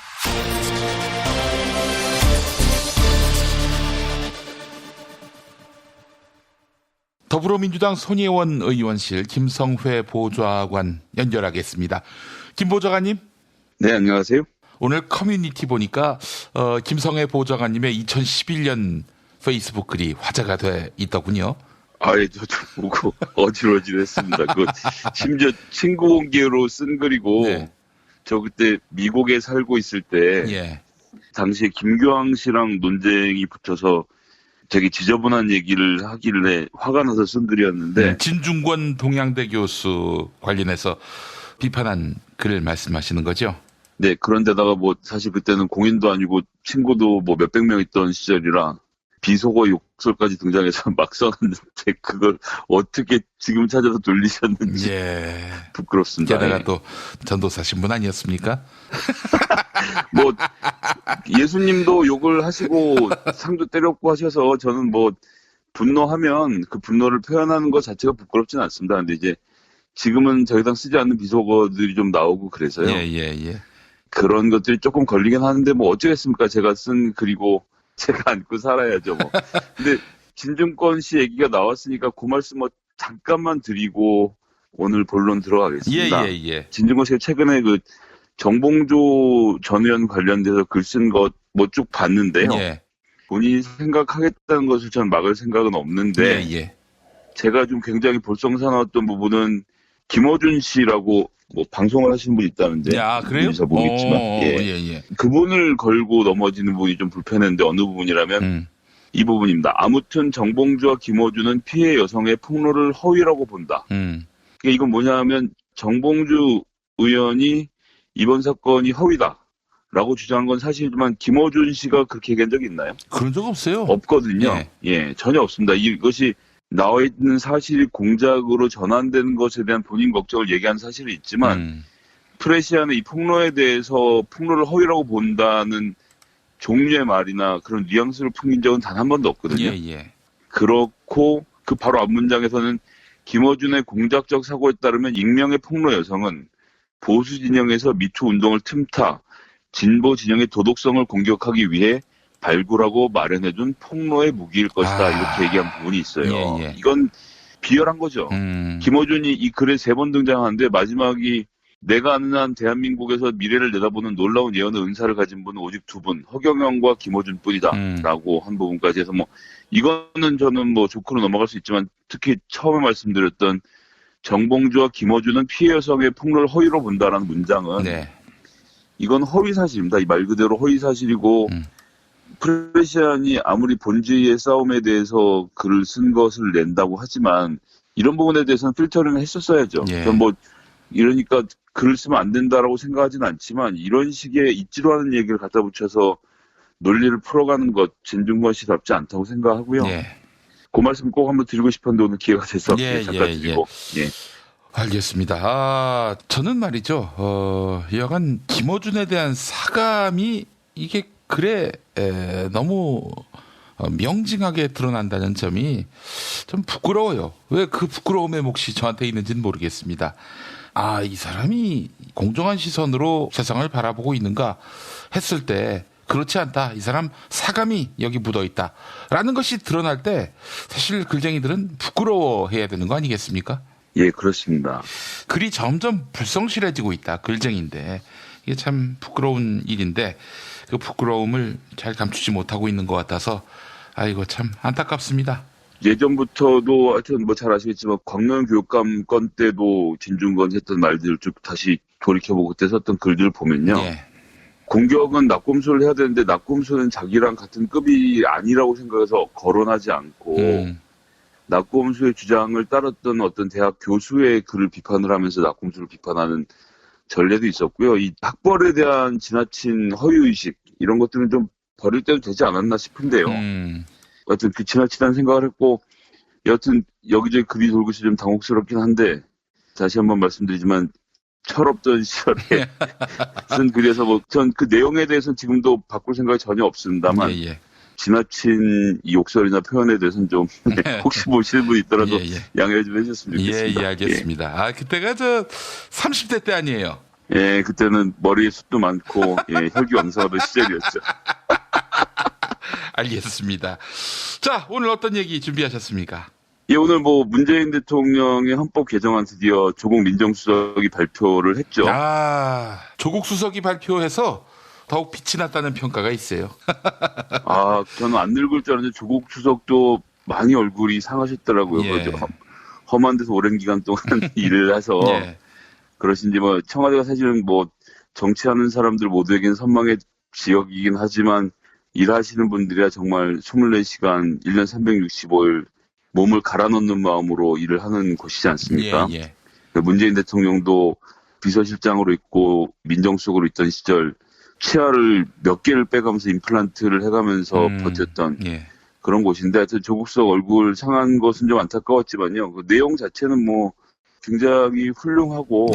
더불어민주당 손혜원 의원실 김성회 보좌관 연결하겠습니다. 김 보좌관님. 네, 안녕하세요. 오늘 커뮤니티 보니까 김성회 보좌관님의 2011년 페이스북 글이 화제가 돼 있더군요. 아예 저도 보고 어질어질했습니다. 그 심지어 친구 공개로 쓴 글이고 네. 저 그때 미국에 살고 있을 때 예. 당시에 김교황 씨랑 논쟁이 붙어서 되게 지저분한 얘기를 하길래 화가 나서 쓴 글이었는데 진중권 동양대 교수 관련해서 비판한 글을 말씀하시는 거죠? 네, 그런데다가 뭐 사실 그때는 공인도 아니고 친구도 뭐 몇백 명 있던 시절이라 비속어 욕설까지 등장해서 막 써놨는데 그걸 어떻게 지금 찾아서 돌리셨는지 예. 부끄럽습니다. 게다가 또 전도사 신분 아니었습니까? 뭐 예수님도 욕을 하시고 상도 때렸고 하셔서 저는 뭐 분노하면 그 분노를 표현하는 것 자체가 부끄럽지는 않습니다. 근데 이제 지금은 저희 당 쓰지 않는 비속어들이 좀 나오고 그래서요. 예. 그런 것들이 조금 걸리긴 하는데 뭐 어쩌겠습니까? 제가 쓴 글이고 제가 안고 살아야죠 뭐. 근데 진중권 씨 얘기가 나왔으니까 그 말씀 뭐 잠깐만 드리고 오늘 본론 들어가겠습니다. 예. 진중권 씨가 최근에 그 정봉조 전 의원 관련돼서 글 쓴 것 뭐 쭉 봤는데요. 예. 본인이 생각하겠다는 것을 저는 막을 생각은 없는데 제가 좀 굉장히 볼썽사나웠던 부분은 김어준 씨라고 뭐 방송을 하시는 분이 있다는데 그래요? 잘 모르겠지만 그분을 걸고 넘어지는 부분이 좀 불편했는데 어느 부분이라면 이 부분입니다. 아무튼 정봉주와 김어준은 피해 여성의 폭로를 허위라고 본다. 그러니까 이건 뭐냐면 정봉주 의원이 이번 사건이 허위다라고 주장한 건 사실이지만 김어준 씨가 그렇게 얘기한 적이 있나요? 그런 적 없어요. 없거든요. 전혀 없습니다. 이것이 나와 있는 사실이 공작으로 전환되는 것에 대한 본인 걱정을 얘기한 사실이 있지만 프레시안의 이 폭로에 대해서 폭로를 허위라고 본다는 종류의 말이나 그런 뉘앙스를 풍긴 적은 단 한 번도 없거든요. 그렇고 그 바로 앞문장에서는 김어준의 공작적 사고에 따르면 익명의 폭로 여성은 보수 진영에서 미투 운동을 틈타 진보 진영의 도덕성을 공격하기 위해 발굴하고 마련해둔 폭로의 무기일 것이다. 이렇게 얘기한 부분이 있어요. 이건 비열한 거죠. 김어준이 이 글에 3번 등장하는데 마지막이 내가 아는 한 대한민국에서 미래를 내다보는 놀라운 예언의 은사를 가진 분은 오직 2분, 허경영과 김어준 뿐이다. 라고 한 부분까지 해서 이거는 저는 조크로 넘어갈 수 있지만 특히 처음에 말씀드렸던 정봉주와 김어준은 피해 여성의 폭로를 허위로 본다라는 문장은 이건 허위 사실입니다. 이 말 그대로 허위 사실이고 프레시안이 아무리 본질의 싸움에 대해서 글을 쓴 것을 낸다고 하지만 이런 부분에 대해서는 필터링을 했었어야죠. 이러니까 글을 쓰면 안 된다라고 생각하진 않지만 이런 식의 있지도 않은 얘기를 갖다 붙여서 논리를 풀어가는 것 진중권 씨답지 않다고 생각하고요. 그 말씀 꼭 한번 드리고 싶었는데 오늘 기회가 돼서 잠깐 드리고. 알겠습니다. 저는 말이죠. 여간 김어준에 대한 사감이 이게 글에 너무 명징하게 드러난다는 점이 좀 부끄러워요. 왜 그 부끄러움의 몫이 저한테 있는지는 모르겠습니다. 이 사람이 공정한 시선으로 세상을 바라보고 있는가 했을 때 그렇지 않다. 이 사람 사감이 여기 묻어있다. 라는 것이 드러날 때 사실 글쟁이들은 부끄러워해야 되는 거 아니겠습니까? 예, 그렇습니다. 글이 점점 불성실해지고 있다. 글쟁인데 이게 참 부끄러운 일인데 그 부끄러움을 잘 감추지 못하고 있는 것 같아서 아이고 참 안타깝습니다. 예전부터도 하여튼 잘 아시겠지만 광명 교육감 건 때도 진중권 했던 말들을 쭉 다시 돌이켜보고 그때 썼던 글들을 보면요. 공격은 낙곰수를 해야 되는데 낙곰수는 자기랑 같은 급이 아니라고 생각해서 거론하지 않고 낙곰수의 주장을 따랐던 어떤 대학 교수의 글을 비판을 하면서 낙곰수를 비판하는 전례도 있었고요. 이 학벌에 대한 지나친 허위의식 이런 것들은 좀 버릴 때도 되지 않았나 싶은데요. 여튼 그 지나치다는 생각을 했고 여튼 여기저기 글이 돌고 있어 좀 당혹스럽긴 한데 다시 한번 말씀드리지만 철없던 시절에 쓴 글에서 전 그 내용에 대해서는 지금도 바꿀 생각이 전혀 없습니다만 지나친 이 욕설이나 표현에 대해서는 좀 혹시 보시는 분이 있더라도 양해 좀 해주셨으면 좋겠습니다. 알겠습니다. 그때가 30대 때 아니에요? 예, 그때는 머리에 숱도 많고 혈기왕성하던 시절이었죠. 알겠습니다. 자, 오늘 어떤 얘기 준비하셨습니까? 예, 오늘 문재인 대통령의 헌법 개정안 드디어 조국 민정수석이 발표를 했죠. 조국 수석이 발표해서 더욱 빛이 났다는 평가가 있어요. 저는 안 늙을 줄 알았는데 조국 수석도 많이 얼굴이 상하셨더라고요. 험한 데서 오랜 기간 동안 일을 해서 그러신지 청와대가 사실은 정치하는 사람들 모두에게는 선망의 지역이긴 하지만 일하시는 분들이야 정말 24시간 1년 365일 몸을 갈아넣는 마음으로 일을 하는 곳이지 않습니까? 문재인 대통령도 비서실장으로 있고 민정수석으로 있던 시절 치아를 몇 개를 빼가면서 임플란트를 해가면서 버텼던 그런 곳인데 하여튼 조국 수석 얼굴 상한 것은 좀 안타까웠지만요. 그 내용 자체는 굉장히 훌륭하고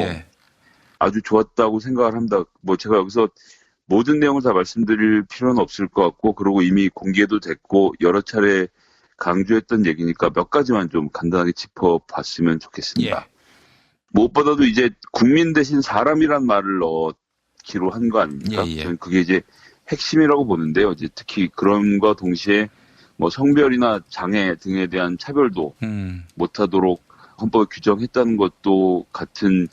아주 좋았다고 생각을 합니다. 제가 여기서 모든 내용을 다 말씀드릴 필요는 없을 것 같고 그리고 이미 공개도 됐고 여러 차례 강조했던 얘기니까 몇 가지만 좀 간단하게 짚어봤으면 좋겠습니다. 무엇보다도 이제 국민 대신 사람이란 말을 넣기로 한 거 아닙니까? 저는 그게 이제 핵심이라고 보는데요. 이제 특히 그런과 동시에 성별이나 장애 등에 대한 차별도 못하도록 헌법에 규정했다는 것도 같은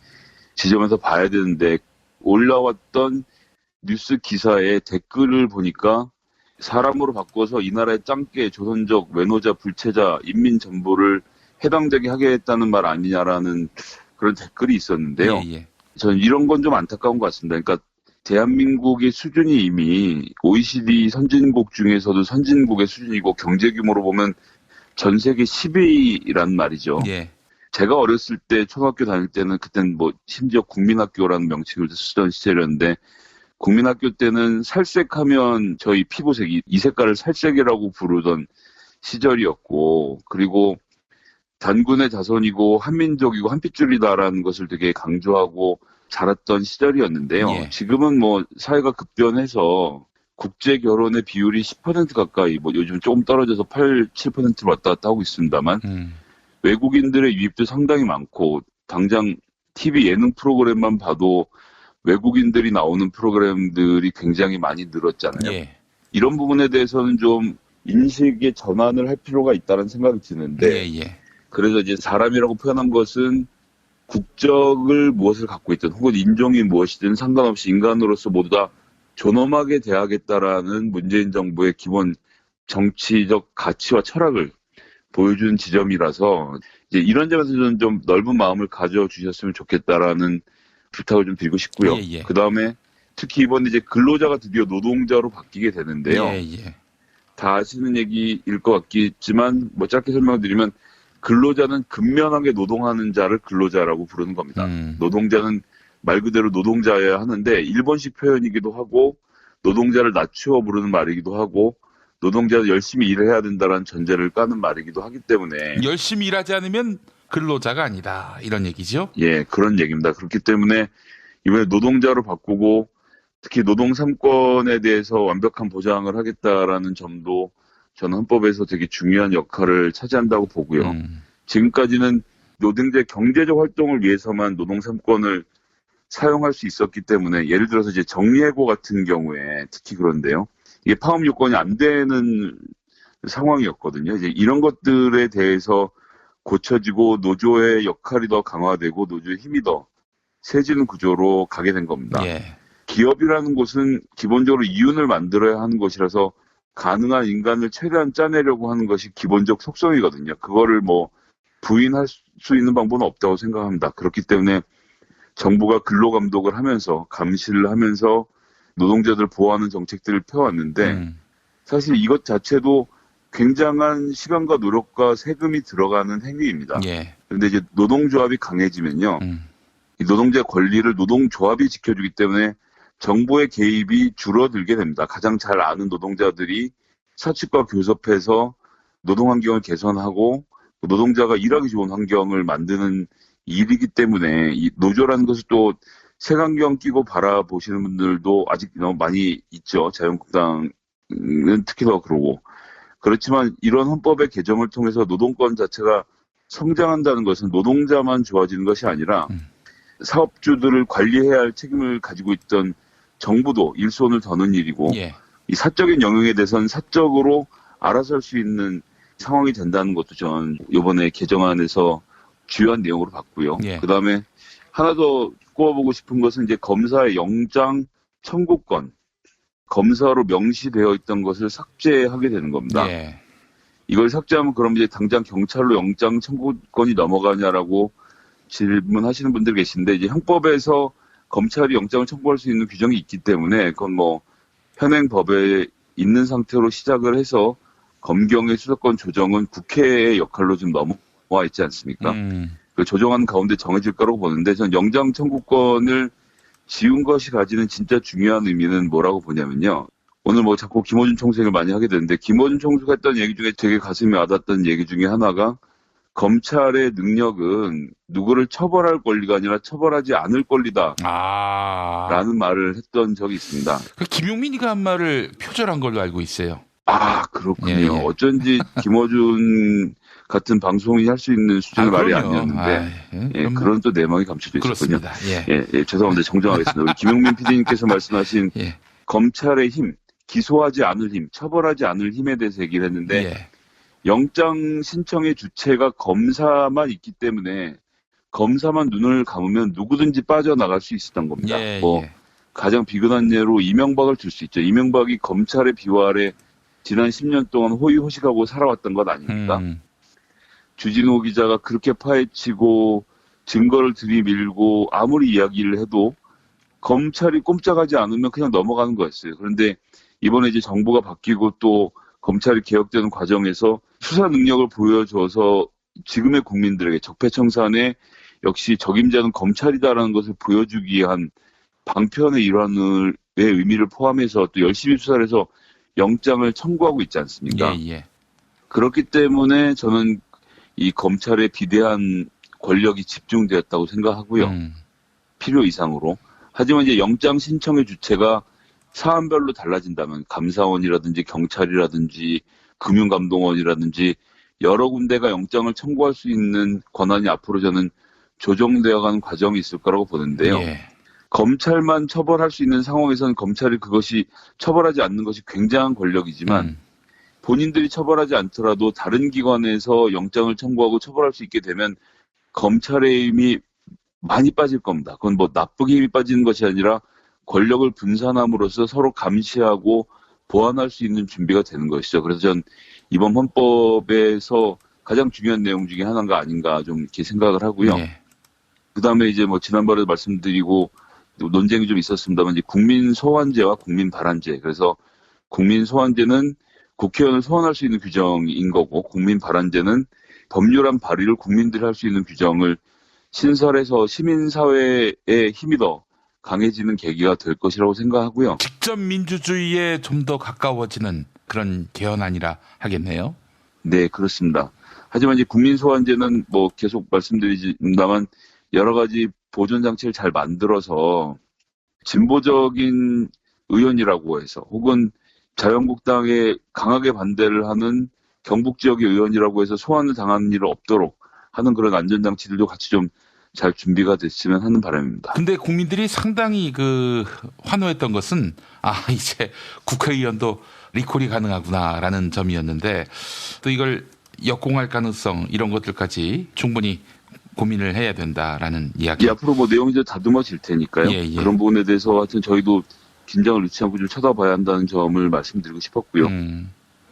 지점에서 봐야 되는데 올라왔던 뉴스 기사의 댓글을 보니까 사람으로 바꿔서 이 나라의 짱깨, 조선족, 외노자, 불체자, 인민 전부를 해당되게 하겠다는 말 아니냐라는 그런 댓글이 있었는데요. 저는 이런 건 좀 안타까운 것 같습니다. 그러니까 대한민국의 수준이 이미 OECD 선진국 중에서도 선진국의 수준이고 경제 규모로 보면 전 세계 10위란 말이죠. 제가 어렸을 때 초등학교 다닐 때는 그때는 뭐 심지어 국민학교라는 명칭을 쓰던 시절이었는데 국민학교 때는 살색하면 저희 피부색이 이 색깔을 살색이라고 부르던 시절이었고 그리고 단군의 자손이고 한민족이고 한핏줄이다라는 것을 되게 강조하고 자랐던 시절이었는데요. 지금은 뭐 사회가 급변해서 국제 결혼의 비율이 10% 가까이 뭐 요즘 조금 떨어져서 8, 7%로 왔다 갔다 하고 있습니다만 외국인들의 유입도 상당히 많고 당장 TV 예능 프로그램만 봐도 외국인들이 나오는 프로그램들이 굉장히 많이 늘었잖아요. 이런 부분에 대해서는 좀 인식의 전환을 할 필요가 있다는 생각이 드는데 그래서 이제 사람이라고 표현한 것은 국적을 무엇을 갖고 있든 혹은 인종이 무엇이든 상관없이 인간으로서 모두 다 존엄하게 대하겠다라는 문재인 정부의 기본 정치적 가치와 철학을 보여주는 지점이라서 이제 이런 점에서 저는 좀 넓은 마음을 가져주셨으면 좋겠다라는 부탁을 좀 드리고 싶고요. 그 다음에 특히 이번에 이제 근로자가 드디어 노동자로 바뀌게 되는데요. 다 아시는 얘기일 것 같겠지만 뭐 짧게 설명드리면 근로자는 근면하게 노동하는 자를 근로자라고 부르는 겁니다. 노동자는 말 그대로 노동자여야 하는데 일본식 표현이기도 하고 노동자를 낮추어 부르는 말이기도 하고 노동자는 열심히 일을 해야 된다는 전제를 까는 말이기도 하기 때문에 열심히 일하지 않으면 근로자가 아니다 이런 얘기죠? 예, 그런 얘기입니다. 그렇기 때문에 이번에 노동자로 바꾸고 특히 노동 3권에 대해서 완벽한 보장을 하겠다라는 점도 저는 헌법에서 되게 중요한 역할을 차지한다고 보고요. 지금까지는 노동자의 경제적 활동을 위해서만 노동 3권을 사용할 수 있었기 때문에 예를 들어서 이제 정리해고 같은 경우에 특히 그런데요. 이게 파업 요건이 안 되는 상황이었거든요. 이제 이런 것들에 대해서 고쳐지고 노조의 역할이 더 강화되고 노조의 힘이 더 세지는 구조로 가게 된 겁니다. 기업이라는 곳은 기본적으로 이윤을 만들어야 하는 것이라서 가능한 인간을 최대한 짜내려고 하는 것이 기본적 속성이거든요. 그거를 뭐 부인할 수 있는 방법은 없다고 생각합니다. 그렇기 때문에 정부가 근로감독을 하면서 감시를 하면서 노동자들을 보호하는 정책들을 펴왔는데 사실 이것 자체도 굉장한 시간과 노력과 세금이 들어가는 행위입니다. 그런데 이제 노동조합이 강해지면요. 이 노동자의 권리를 노동조합이 지켜주기 때문에 정부의 개입이 줄어들게 됩니다. 가장 잘 아는 노동자들이 사측과 교섭해서 노동 환경을 개선하고 노동자가 일하기 좋은 환경을 만드는 일이기 때문에 이 노조라는 것을 또 색안경 끼고 바라보시는 분들도 아직 너무 많이 있죠. 자유한국당은 특히 더 그러고. 그렇지만 이런 헌법의 개정을 통해서 노동권 자체가 성장한다는 것은 노동자만 좋아지는 것이 아니라 사업주들을 관리해야 할 책임을 가지고 있던 정부도 일손을 더는 일이고 이 사적인 영역에 대해서는 사적으로 알아서 할 수 있는 상황이 된다는 것도 저는 이번에 개정안에서 주요한 내용으로 봤고요. 그다음에 하나 더 꼽아보고 싶은 것은 이제 검사의 영장 청구권, 검사로 명시되어 있던 것을 삭제하게 되는 겁니다. 이걸 삭제하면 그럼 이제 당장 경찰로 영장 청구권이 넘어가냐라고 질문하시는 분들 계신데 이제 형법에서 검찰이 영장을 청구할 수 있는 규정이 있기 때문에 그건 뭐 현행 법에 있는 상태로 시작을 해서 검경의 수사권 조정은 국회의 역할로 좀 넘어와 있지 않습니까? 그 조정하는 가운데 정해질 거라고 보는데 전 영장 청구권을 지운 것이 가지는 진짜 중요한 의미는 뭐라고 보냐면요. 오늘 뭐 자꾸 김어준 총수를 많이 하게 되는데 김어준 총수가 했던 얘기 중에 되게 가슴이 와닿았던 얘기 중에 하나가 검찰의 능력은 누구를 처벌할 권리가 아니라 처벌하지 않을 권리다. 라는 말을 했던 적이 있습니다. 그 김용민이가 한 말을 표절한 걸로 알고 있어요. 아, 그렇군요. 어쩐지 김어준 같은 방송이 할 수 있는 수준의 말이 아니었는데 그런 또 내막이 감춰져 있었군요. 죄송합니다. 정정하겠습니다. 우리 김용민 PD님께서 말씀하신 검찰의 힘, 기소하지 않을 힘, 처벌하지 않을 힘에 대해서 얘기를 했는데 영장 신청의 주체가 검사만 있기 때문에 검사만 눈을 감으면 누구든지 빠져나갈 수 있었던 겁니다. 가장 비근한 예로 이명박을 들 수 있죠. 이명박이 검찰의 비호 아래 지난 10년 동안 호의호식하고 살아왔던 것 아닙니까? 주진우 기자가 그렇게 파헤치고 증거를 들이밀고 아무리 이야기를 해도 검찰이 꼼짝하지 않으면 그냥 넘어가는 거였어요. 그런데 이번에 이제 정부가 바뀌고 또 검찰이 개혁되는 과정에서 수사 능력을 보여줘서 지금의 국민들에게 적폐청산에 역시 적임자는 검찰이다라는 것을 보여주기 위한 방편의 일환의 의미를 포함해서 또 열심히 수사를 해서 영장을 청구하고 있지 않습니까? 그렇기 때문에 저는 이 검찰의 비대한 권력이 집중되었다고 생각하고요. 필요 이상으로. 하지만 이제 영장 신청의 주체가 사안별로 달라진다면 감사원이라든지 경찰이라든지 금융감독원이라든지 여러 군데가 영장을 청구할 수 있는 권한이 앞으로 저는 조정되어가는 과정이 있을 거라고 보는데요. 검찰만 처벌할 수 있는 상황에서는 검찰이 그것이 처벌하지 않는 것이 굉장한 권력이지만 본인들이 처벌하지 않더라도 다른 기관에서 영장을 청구하고 처벌할 수 있게 되면 검찰의 힘이 많이 빠질 겁니다. 그건 뭐 나쁘게 힘이 빠지는 것이 아니라 권력을 분산함으로써 서로 감시하고 보완할 수 있는 준비가 되는 것이죠. 그래서 전 이번 헌법에서 가장 중요한 내용 중에 하나가 아닌가 좀 이렇게 생각을 하고요. 그 다음에 이제 뭐 지난번에도 말씀드리고 논쟁이 좀 있었습니다만 이제 국민 소환제와 국민 발안제. 그래서 국민 소환제는 국회의원을 소환할 수 있는 규정인 거고 국민 발안제는 법률안 발의를 국민들이 할 수 있는 규정을 신설해서 시민사회의 힘이 더 강해지는 계기가 될 것이라고 생각하고요. 직접 민주주의에 좀 더 가까워지는 그런 개헌안이라 하겠네요. 네, 그렇습니다. 하지만 이제 국민소환제는 뭐 계속 말씀드리지만 여러 가지 보존 장치를 잘 만들어서 진보적인 의원이라고 해서 혹은 자유한국당에 강하게 반대를 하는 경북 지역의 의원이라고 해서 소환을 당하는 일은 없도록 하는 그런 안전장치들도 같이 좀 잘 준비가 됐으면 하는 바람입니다. 근데 국민들이 상당히 환호했던 것은 이제 국회의원도 리콜이 가능하구나라는 점이었는데 또 이걸 역공할 가능성 이런 것들까지 충분히 고민을 해야 된다라는 이야기. 앞으로 뭐 내용이 좀 다듬어질 테니까요. 그런 부분에 대해서 하여튼 저희도 긴장을 놓지 않고 좀 쳐다봐야 한다는 점을 말씀드리고 싶었고요.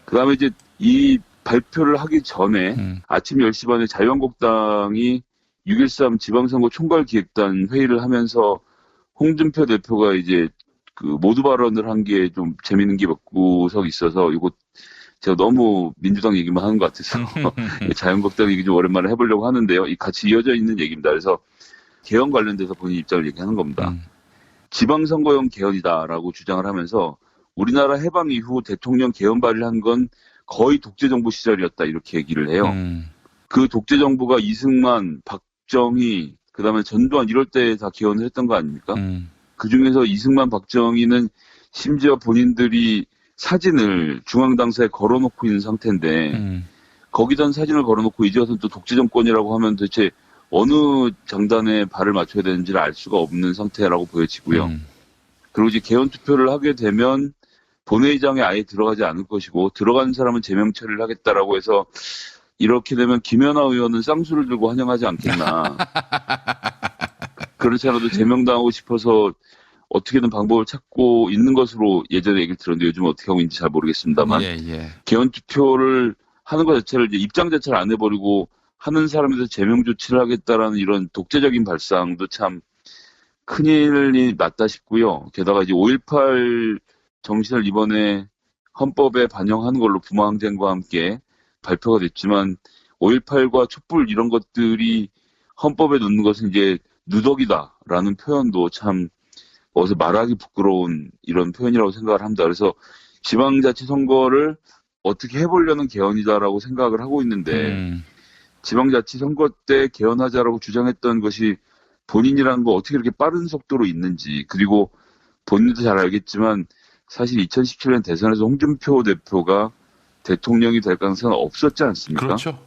그다음에 이제 이 발표를 하기 전에 아침 10시 반에 자유한국당이 6.13 지방선거 총괄기획단 회의를 하면서 홍준표 대표가 이제 모두 발언을 한 게 좀 재밌는 게 몇 구석 있어서 이거 제가 너무 민주당 얘기만 하는 것 같아서 자유한국당 얘기 좀 오랜만에 해보려고 하는데요. 같이 이어져 있는 얘기입니다. 그래서 개헌 관련돼서 본인 입장을 얘기하는 겁니다. 지방선거용 개헌이다라고 주장을 하면서 우리나라 해방 이후 대통령 개헌 발의를 한 건 거의 독재정부 시절이었다 이렇게 얘기를 해요. 그 독재정부가 이승만, 박정희, 그다음에 전두환 이럴 때 다 개헌을 했던 거 아닙니까? 그중에서 이승만, 박정희는 심지어 본인들이 사진을 중앙당사에 걸어놓고 있는 상태인데 거기다 사진을 걸어놓고 이제 와서 또 독재정권이라고 하면 도대체 어느 장단에 발을 맞춰야 되는지를 알 수가 없는 상태라고 보여지고요. 그리고 이제 개헌 투표를 하게 되면 본회의장에 아예 들어가지 않을 것이고 들어가는 사람은 제명 처리를 하겠다라고 해서 이렇게 되면 김연아 의원은 쌍수를 들고 환영하지 않겠나. 그렇지 않아도 제명당하고 싶어서 어떻게든 방법을 찾고 있는 것으로 예전에 얘기를 들었는데 요즘 어떻게 하고 있는지 잘 모르겠습니다만 개헌 투표를 하는 것 자체를 이제 입장 자체를 안 해버리고 하는 사람에 대해서 제명 조치를 하겠다라는 이런 독재적인 발상도 참 큰일이 났다 싶고요. 게다가 이제 5.18 정신을 이번에 헌법에 반영하는 걸로 부마항쟁과 함께 발표가 됐지만 5.18과 촛불 이런 것들이 헌법에 넣는 것은 이제 누덕이다라는 표현도 참 어디서 말하기 부끄러운 이런 표현이라고 생각을 합니다. 그래서 지방자치선거를 어떻게 해보려는 개헌이다라고 생각을 하고 있는데 지방자치선거 때 개헌하자라고 주장했던 것이 본인이라는 거 어떻게 이렇게 빠른 속도로 있는지 그리고 본인도 잘 알겠지만 사실 2017년 대선에서 홍준표 대표가 대통령이 될 가능성은 없었지 않습니까? 그렇죠.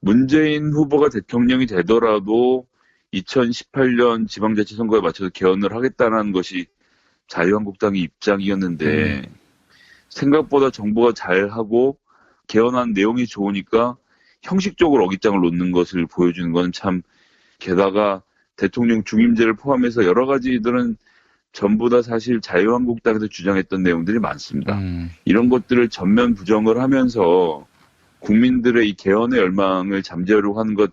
문재인 후보가 대통령이 되더라도 2018년 지방자치선거에 맞춰서 개헌을 하겠다는 것이 자유한국당의 입장이었는데 생각보다 정부가 잘하고 개헌한 내용이 좋으니까 형식적으로 어깃장을 놓는 것을 보여주는 건 참 게다가 대통령 중임제를 포함해서 여러 가지들은 전부 다 사실 자유한국당에서 주장했던 내용들이 많습니다. 이런 것들을 전면 부정을 하면서 국민들의 이 개헌의 열망을 잠재우려고 하는 것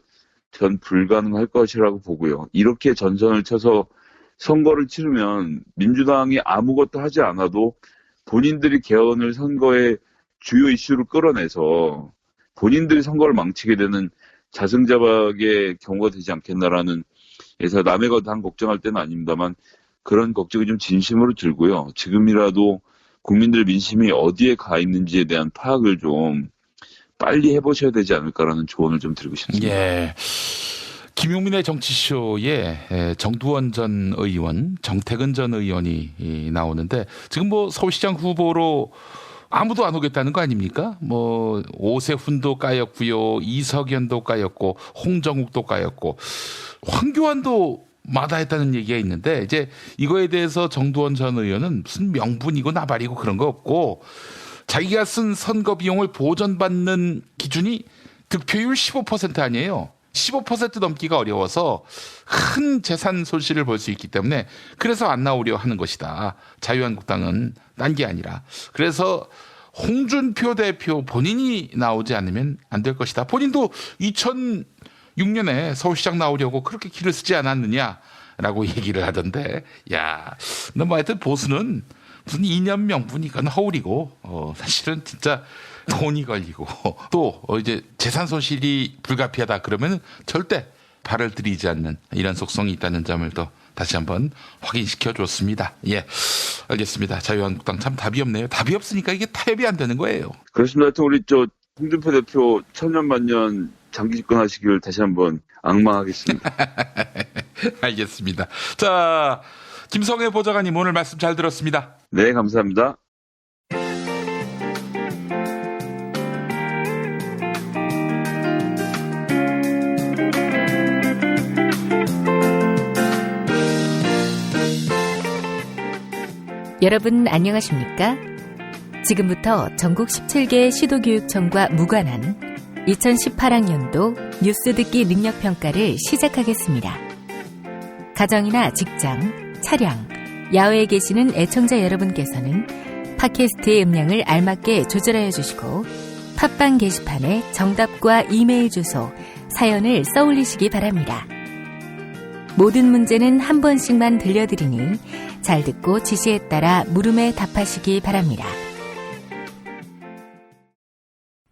전 불가능할 것이라고 보고요. 이렇게 전선을 쳐서 선거를 치르면 민주당이 아무것도 하지 않아도 본인들이 개헌을 선거의 주요 이슈로 끌어내서 본인들이 선거를 망치게 되는 자승자박의 경우가 되지 않겠나라는, 그래서 남의 것 당 걱정할 때는 아닙니다만 그런 걱정이 좀 진심으로 들고요. 지금이라도 국민들 민심이 어디에 가 있는지에 대한 파악을 좀 빨리 해보셔야 되지 않을까라는 조언을 좀 드리고 싶습니다. 예. 김용민의 정치쇼에 정두원 전 의원, 정태근 전 의원이 나오는데 지금 뭐 서울시장 후보로 아무도 안 오겠다는 거 아닙니까? 뭐 오세훈도 까였고요, 이석연도 까였고, 홍정욱도 까였고, 황교안도 마다했다는 얘기가 있는데 이제 이거에 대해서 정두원 전 의원은 무슨 명분이고 나발이고 그런 거 없고 자기가 쓴 선거 비용을 보전받는 기준이 득표율 15% 아니에요. 15% 넘기가 어려워서 큰 재산 손실을 볼 수 있기 때문에 그래서 안 나오려 하는 것이다. 자유한국당은 딴 게 아니라. 그래서 홍준표 대표 본인이 나오지 않으면 안 될 것이다. 본인도 2006년에 서울시장 나오려고 그렇게 기를 쓰지 않았느냐라고 얘기를 하던데, 야, 근데 뭐 하여튼 보수는 무슨 이념 명분 이건 허울이고 사실은 진짜 돈이 걸리고 또 이제 재산 손실이 불가피하다 그러면 절대 발을 들이지 않는 이런 속성이 있다는 점을 또 다시 한번 확인시켜 줬습니다. 예, 알겠습니다. 자유한국당 참 답이 없네요. 답이 없으니까 이게 타협이 안 되는 거예요. 그렇습니다. 하여튼 우리 홍준표 대표 천년만년 장기 집권하시길 다시 한번 악망하겠습니다. 알겠습니다. 자, 김성애 보좌관님 오늘 말씀 잘 들었습니다. 네, 감사합니다. 여러분 안녕하십니까? 지금부터 전국 17개 시도교육청과 무관한 2018학년도 뉴스 듣기 능력평가를 시작하겠습니다. 가정이나 직장, 차량, 야외에 계시는 애청자 여러분께서는 팟캐스트의 음량을 알맞게 조절하여 주시고 팟빵 게시판에 정답과 이메일 주소, 사연을 써올리시기 바랍니다. 모든 문제는 한 번씩만 들려드리니 잘 듣고 지시에 따라 물음에 답하시기 바랍니다.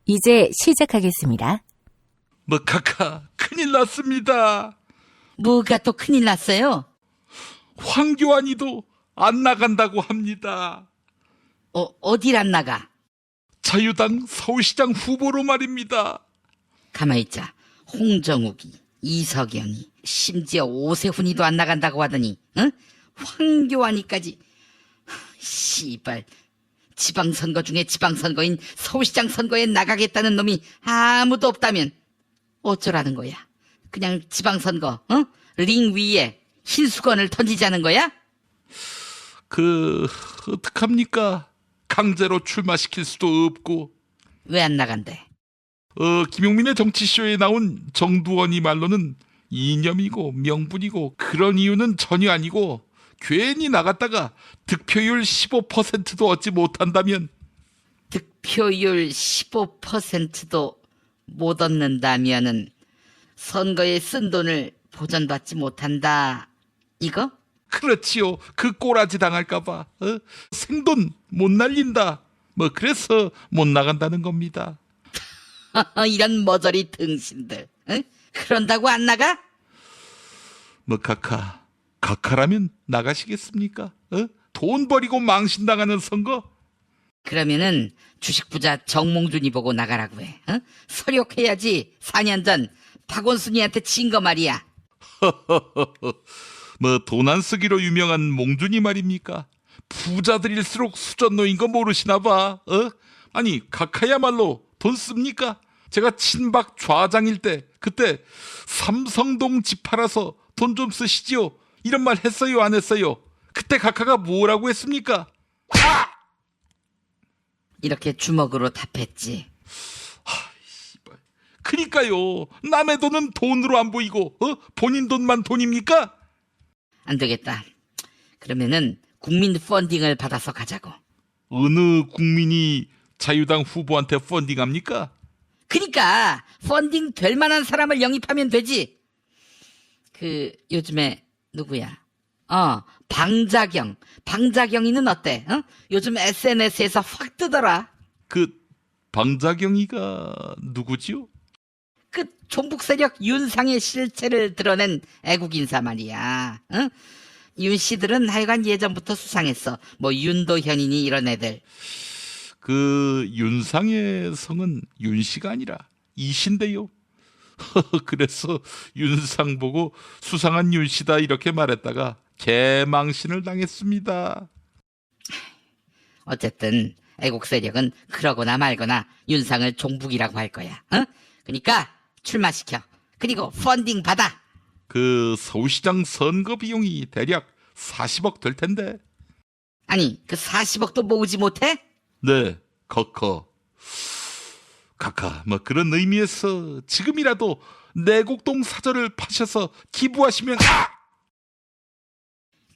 이제 시작하겠습니다. 카카, 큰일 났습니다. 뭐가 또 큰일 났어요? 황교안이도 안 나간다고 합니다. 어딜 안 나가? 자유당 서울시장 후보로 말입니다. 가만히 있자. 홍정욱이, 이석연이, 심지어 오세훈이도 안 나간다고 하더니, 응? 황교안이까지. 씨발. 지방선거 중에 지방선거인 서울시장 선거에 나가겠다는 놈이 아무도 없다면 어쩌라는 거야? 그냥 지방선거, 링 위에 흰 수건을 던지자는 거야? 어떡합니까? 강제로 출마시킬 수도 없고. 왜 안 나간대? 김용민의 정치쇼에 나온 정두원이 말로는 이념이고 명분이고 그런 이유는 전혀 아니고 괜히 나갔다가 득표율 15%도 얻지 못한다면. 득표율 15%도 못 얻는다면은 선거에 쓴 돈을 보전받지 못한다, 이거? 그렇지요. 그 꼬라지 당할까봐 생돈 못 날린다. 그래서 못 나간다는 겁니다. 이런 머저리 등신들. 응? 그런다고 안 나가? 카카라면 나가시겠습니까? 돈 버리고 망신당하는 선거? 그러면은 주식 부자 정몽준이 보고 나가라고 해. 서력해야지. 4년 전 박원순이한테 진 거 말이야. 돈 안 쓰기로 유명한 몽준이 말입니까? 부자들일수록 수전노인 거 모르시나 봐. 아니 카카야말로 돈 씁니까? 제가 친박 좌장일 때 그때 삼성동 집 팔아서 돈 좀 쓰시지요. 이런 말 했어요, 안 했어요? 그때 카카가 뭐라고 했습니까? 이렇게 주먹으로 답했지. 그니까요. 남의 돈은 돈으로 안 보이고 본인 돈만 돈입니까? 안 되겠다. 그러면은 국민 펀딩을 받아서 가자고. 어느 국민이 자유당 후보한테 펀딩합니까? 그러니까 펀딩 될 만한 사람을 영입하면 되지. 요즘에 누구야? 방자경이는 어때? 요즘 SNS에서 확 뜨더라. 방자경이가 누구지요? 종북 세력 윤상의 실체를 드러낸 애국 인사 말이야. 윤 씨들은 하여간 예전부터 수상했어. 뭐 윤도현이니 이런 애들. 윤상의 성은 윤 씨가 아니라 이신데요. 그래서 윤상 보고 수상한 윤 씨다 이렇게 말했다가 개망신을 당했습니다. 어쨌든 애국 세력은 그러거나 말거나 윤상을 종북이라고 할 거야. 그러니까 출마시켜. 그리고 펀딩 받아. 서울시장 선거 비용이 대략 40억 될 텐데. 아니, 40억도 모으지 못해? 네, 카카, 그런 의미에서 지금이라도 내곡동 사저를 파셔서 기부하시면.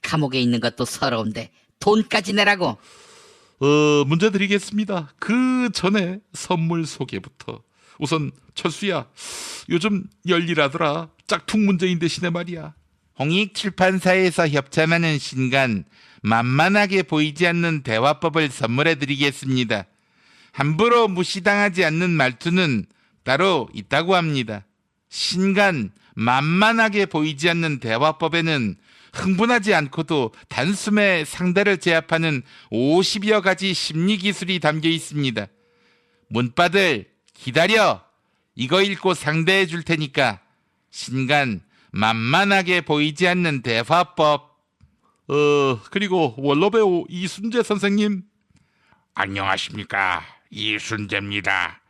감옥에 있는 것도 서러운데 돈까지 내라고. 문제 드리겠습니다. 그 전에 선물 소개부터. 우선 철수야, 요즘 열일하더라. 짝퉁 문재인 대신에 말이야. 홍익출판사에서 협찬하는 신간 만만하게 보이지 않는 대화법을 선물해드리겠습니다. 함부로 무시당하지 않는 말투는 따로 있다고 합니다. 신간 만만하게 보이지 않는 대화법에는 흥분하지 않고도 단숨에 상대를 제압하는 50여 가지 심리 기술이 담겨 있습니다. 문바들 기다려. 이거 읽고 상대해 줄 테니까. 신간 만만하게 보이지 않는 대화법. 그리고 원로배우 이순재 선생님. 안녕하십니까, 이순재입니다.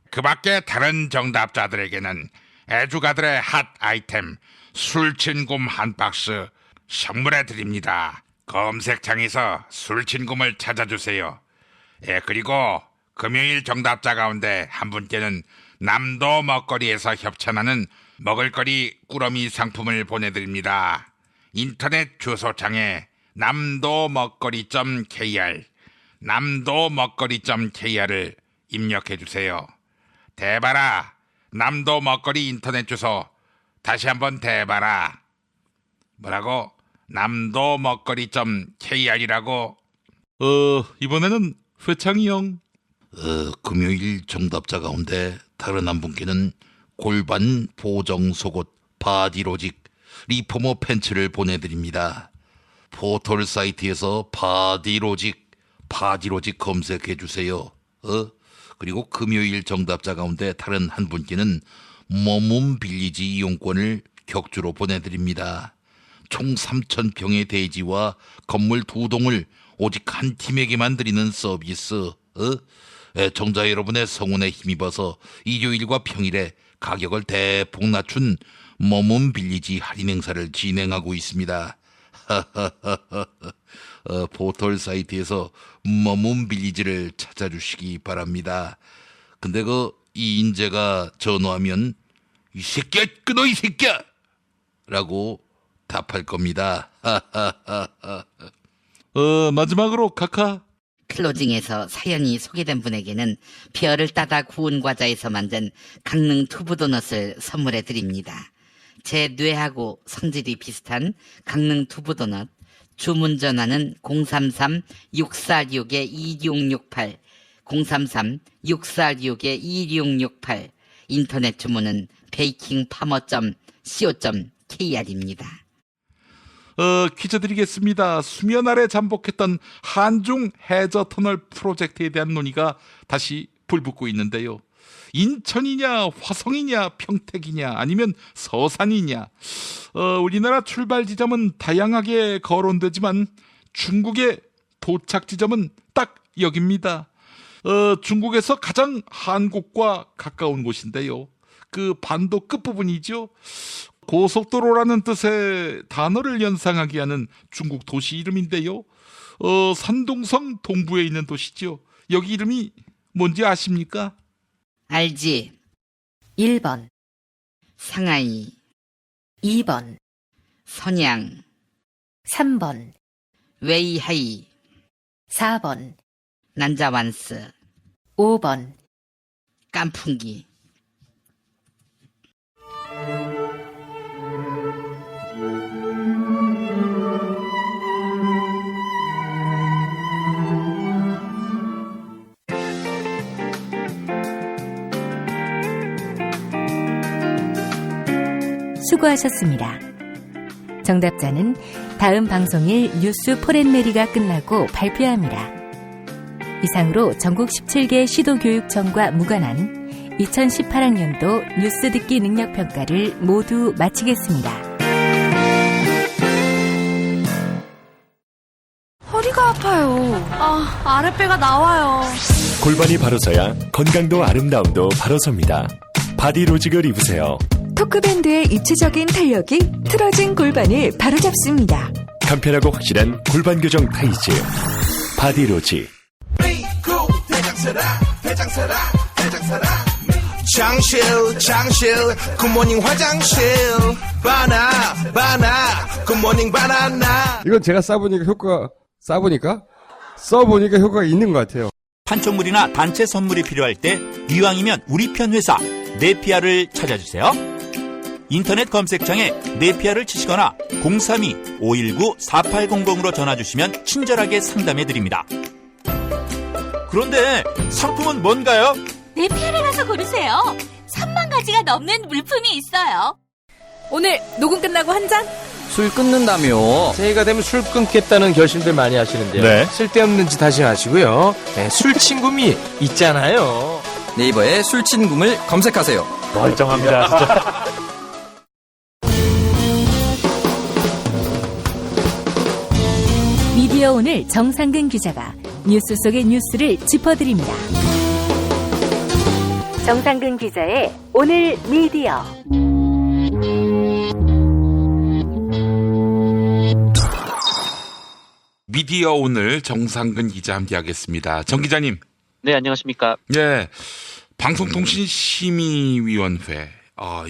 그 밖에 다른 정답자들에게는 애주가들의 핫 아이템 술친굼 한 박스 선물해 드립니다. 검색창에서 술친굼을 찾아주세요. 그리고 금요일 정답자 가운데 한 분께는 남도 먹거리에서 협찬하는 먹을거리 꾸러미 상품을 보내드립니다. 인터넷 주소창에 남도먹거리.kr 남도먹거리.kr을 입력해주세요. 대봐라. 남도먹거리 인터넷 주소 다시 한번 대봐라. 뭐라고? 남도먹거리.kr이라고? 이번에는 회창이 형. 금요일 정답자 가운데 다른 한 분께는 골반 보정 속옷 바디로직 리포머 팬츠를 보내드립니다. 포털 사이트에서 바디로직 검색해주세요. 그리고 금요일 정답자 가운데 다른 한 분께는 머문 빌리지 이용권을 격주로 보내드립니다. 총 3,000평의 대지와 건물 2동을 오직 한 팀에게만 드리는 서비스. 애청자 여러분의 성원에 힘입어서 일요일과 평일에 가격을 대폭 낮춘 머문 빌리지 할인 행사를 진행하고 있습니다. 포털 사이트에서 머문 빌리지를 찾아주시기 바랍니다. 근데 이 인재가 전화하면 이 새끼야 끊어 이 새끼야 라고 답할 겁니다. 마지막으로 카카. 클로징에서 사연이 소개된 분에게는 별을 따다 구운 과자에서 만든 강릉 두부도넛을 선물해 드립니다. 제 뇌하고 성질이 비슷한 강릉 두부도넛. 주문 전화는 033-646-2668 033-646-2668. 인터넷 주문은 bakingfarmer.co.kr입니다. 퀴즈 드리겠습니다. 수면 아래 잠복했던 한중 해저 터널 프로젝트에 대한 논의가 다시 불붙고 있는데요. 인천이냐 화성이냐 평택이냐 아니면 서산이냐. 우리나라 출발 지점은 다양하게 거론되지만 중국의 도착 지점은 딱 여기입니다. 중국에서 가장 한국과 가까운 곳인데요. 그 반도 끝부분이죠. 고속도로라는 뜻의 단어를 연상하게 하는 중국 도시 이름인데요. 산둥성 동부에 있는 도시죠. 여기 이름이 뭔지 아십니까? 알지. 1번 상하이, 2번 선양, 3번 웨이하이. 4번, 난자완스. 5번, 깐풍기. 수고하셨습니다. 정답자는 다음 방송일 뉴스 포렌메리가 끝나고 발표합니다. 이상으로 전국 17개 시도교육청과 무관한 2018학년도 뉴스 듣기 능력평가를 모두 마치겠습니다. 허리가 아파요. 아랫배가 나와요. 골반이 바로 서야 건강도 아름다움도 바로 섭니다. 바디로직을 입으세요. 토크밴드의 입체적인 탄력이 틀어진 골반을 바로잡습니다. 간편하고 확실한 골반 교정 타이즈 바디로직. 장실 굿모닝 화장실 바나 굿모닝 바나나. 이건 제가 써보니까 효과가 있는 것 같아요. 판촉물이나 단체 선물이 필요할 때 이왕이면 우리 편 회사 네피아를 찾아주세요. 인터넷 검색창에 네피아를 치시거나 032-519-4800으로 전화주시면 친절하게 상담해드립니다. 그런데 상품은 뭔가요? 네피아를 가서 고르세요. 3만 가지가 넘는 물품이 있어요. 오늘 녹음 끝나고 한 잔? 술 끊는다며. 새해가 되면 술 끊겠다는 결심들 많이 하시는데요. 네. 쓸데없는 짓 하지 마시고요. 네, 술친굼이 있잖아요. 네이버에 술친굼을 검색하세요. 멀쩡합니다, 진짜. 미디어 오늘 정상근 기자가 뉴스 속의 뉴스를 짚어드립니다. 정상근 기자의 오늘 미디어. 미디어 오늘 정상근 기자 함께하겠습니다. 정 기자님. 네, 안녕하십니까. 네, 방송통신심의위원회.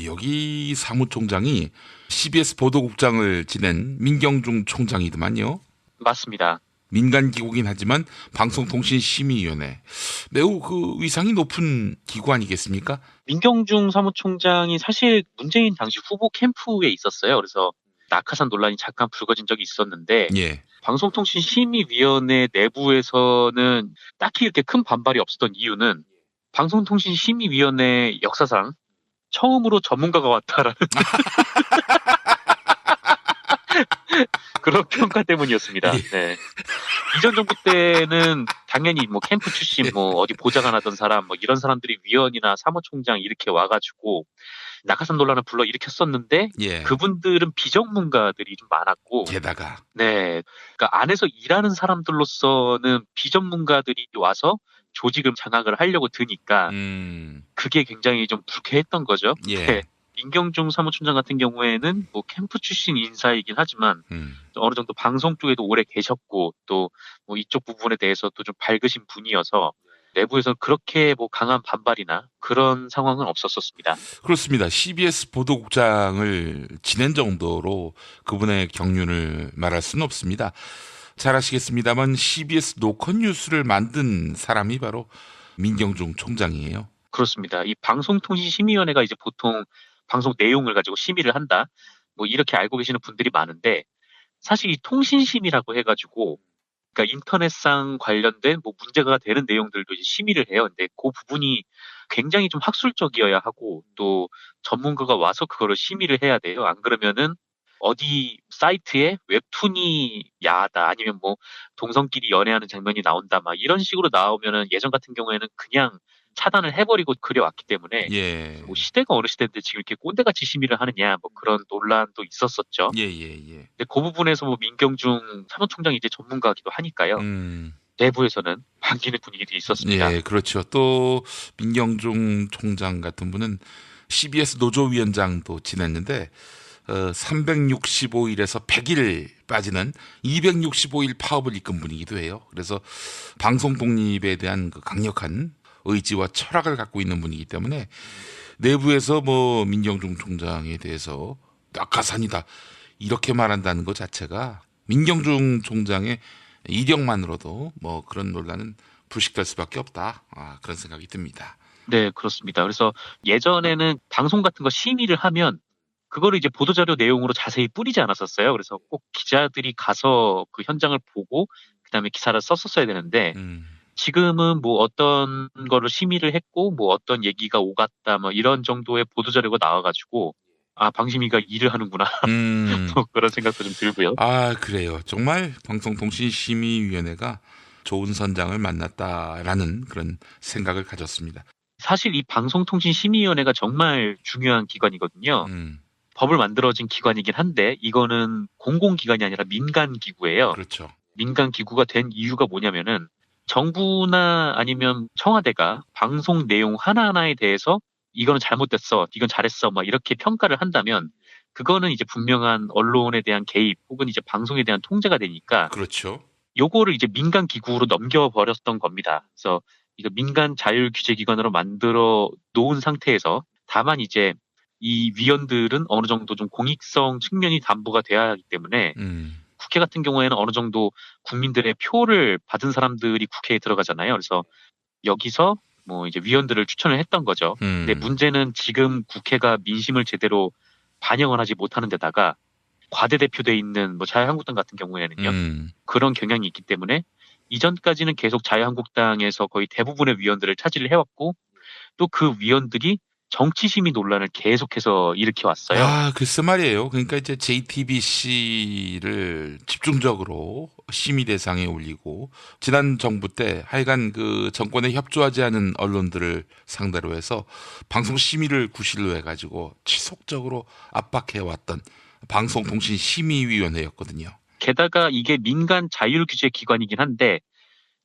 여기 사무총장이 CBS 보도국장을 지낸 민경중 총장이더만요. 맞습니다. 민간기구긴 하지만 방송통신심의위원회. 매우 그 위상이 높은 기구 아니겠습니까? 민경중 사무총장이 사실 문재인 당시 후보 캠프에 있었어요. 그래서 낙하산 논란이 잠깐 불거진 적이 있었는데 예. 방송통신심의위원회 내부에서는 딱히 이렇게 큰 반발이 없었던 이유는 방송통신심의위원회 역사상 처음으로 전문가가 왔다라는 그런 평가 때문이었습니다. 네. 이전 정부 때는 당연히 뭐 캠프 출신, 뭐 어디 보좌관 하던 사람, 뭐 이런 사람들이 위원이나 사무총장 이렇게 와가지고 낙하산 논란을 불러 일으켰었는데 예. 그분들은 비전문가들이 좀 많았고 게다가 네, 그러니까 안에서 일하는 사람들로서는 비전문가들이 와서 조직을 장악을 하려고 드니까 그게 굉장히 좀 불쾌했던 거죠. 예. 네. 민경중 사무총장 같은 경우에는 뭐 캠프 출신 인사이긴 하지만 어느 정도 방송 쪽에도 오래 계셨고 또 뭐 이쪽 부분에 대해서도 좀 밝으신 분이어서 내부에서 그렇게 뭐 강한 반발이나 그런 상황은 없었습니다. 그렇습니다. CBS 보도국장을 지낸 정도로 그분의 경륜을 말할 수는 없습니다. 잘 아시겠습니다만 CBS 노컷 뉴스를 만든 사람이 바로 민경중 총장이에요. 그렇습니다. 이 방송통신심의위원회가 이제 보통 방송 내용을 가지고 심의를 한다. 뭐 이렇게 알고 계시는 분들이 많은데 사실 이 통신심의라고 해가지고 그러니까 인터넷상 관련된 뭐 문제가 되는 내용들도 이제 심의를 해요. 근데 그 부분이 굉장히 좀 학술적이어야 하고 또 전문가가 와서 그거를 심의를 해야 돼요. 안 그러면은 어디 사이트에 웹툰이 야하다 아니면 뭐 동성끼리 연애하는 장면이 나온다 막 이런 식으로 나오면은 예전 같은 경우에는 그냥 차단을 해버리고 그려왔기 때문에 예. 뭐 시대가 어느 시대인데 지금 이렇게 꼰대같이 심의를 하느냐 뭐 그런 논란도 있었었죠. 예예예. 근데 그 부분에서 뭐 민경중 사무총장이 이제 전문가이기도 하니까요. 내부에서는 반기는 분위기도 있었습니다. 예, 그렇죠. 또 민경중 총장 같은 분은 CBS 노조위원장도 지냈는데 365일에서 100일 빠지는 265일 파업을 이끈 분이기도 해요. 그래서 방송 독립에 대한 그 강력한 의지와 철학을 갖고 있는 분이기 때문에 내부에서 민경중 총장에 대해서 낙하산이다 이렇게 말한다는 것 자체가 민경중 총장의 이력만으로도 뭐 그런 논란은 불식될 수밖에 없다. 그런 생각이 듭니다. 네, 그렇습니다. 그래서 예전에는 방송 같은 거 심의를 하면 그거를 이제 보도자료 내용으로 자세히 뿌리지 않았었어요. 그래서 꼭 기자들이 가서 그 현장을 보고 그다음에 기사를 썼었어야 되는데 지금은 뭐 어떤 거를 심의를 했고 뭐 어떤 얘기가 오갔다 뭐 이런 정도의 보도자료가 나와가지고 방심위가 일을 하는구나 뭐 그런 생각도 좀 들고요. 그래요. 정말 방송통신심의위원회가 좋은 선장을 만났다라는 그런 생각을 가졌습니다. 사실 이 방송통신심의위원회가 정말 중요한 기관이거든요. 법을 만들어진 기관이긴 한데 이거는 공공기관이 아니라 민간기구예요. 그렇죠. 민간기구가 된 이유가 뭐냐면은 정부나 아니면 청와대가 방송 내용 하나하나에 대해서 이거는 잘못됐어, 이건 잘했어, 막 이렇게 평가를 한다면 그거는 이제 분명한 언론에 대한 개입 혹은 이제 방송에 대한 통제가 되니까. 그렇죠. 요거를 이제 민간 기구로 넘겨버렸던 겁니다. 그래서 이거 민간 자율 규제 기관으로 만들어 놓은 상태에서 다만 이제 이 위원들은 어느 정도 좀 공익성 측면이 담보가 돼야 하기 때문에 국회 같은 경우에는 어느 정도 국민들의 표를 받은 사람들이 국회에 들어가잖아요. 그래서 여기서 뭐 이제 위원들을 추천을 했던 거죠. 근데 문제는 지금 국회가 민심을 제대로 반영을 하지 못하는 데다가 과대대표돼 있는 뭐 자유한국당 같은 경우에는요. 그런 경향이 있기 때문에 이전까지는 계속 자유한국당에서 거의 대부분의 위원들을 차지를 해왔고 또 그 위원들이 정치심의 논란을 계속해서 일으켜왔어요. 글쎄 말이에요. 그러니까 이제 JTBC를 집중적으로 심의 대상에 올리고 지난 정부 때 하여간 그 정권에 협조하지 않은 언론들을 상대로 해서 방송 심의를 구실로 해가지고 지속적으로 압박해왔던 방송통신심의위원회였거든요. 게다가 이게 민간 자율규제 기관이긴 한데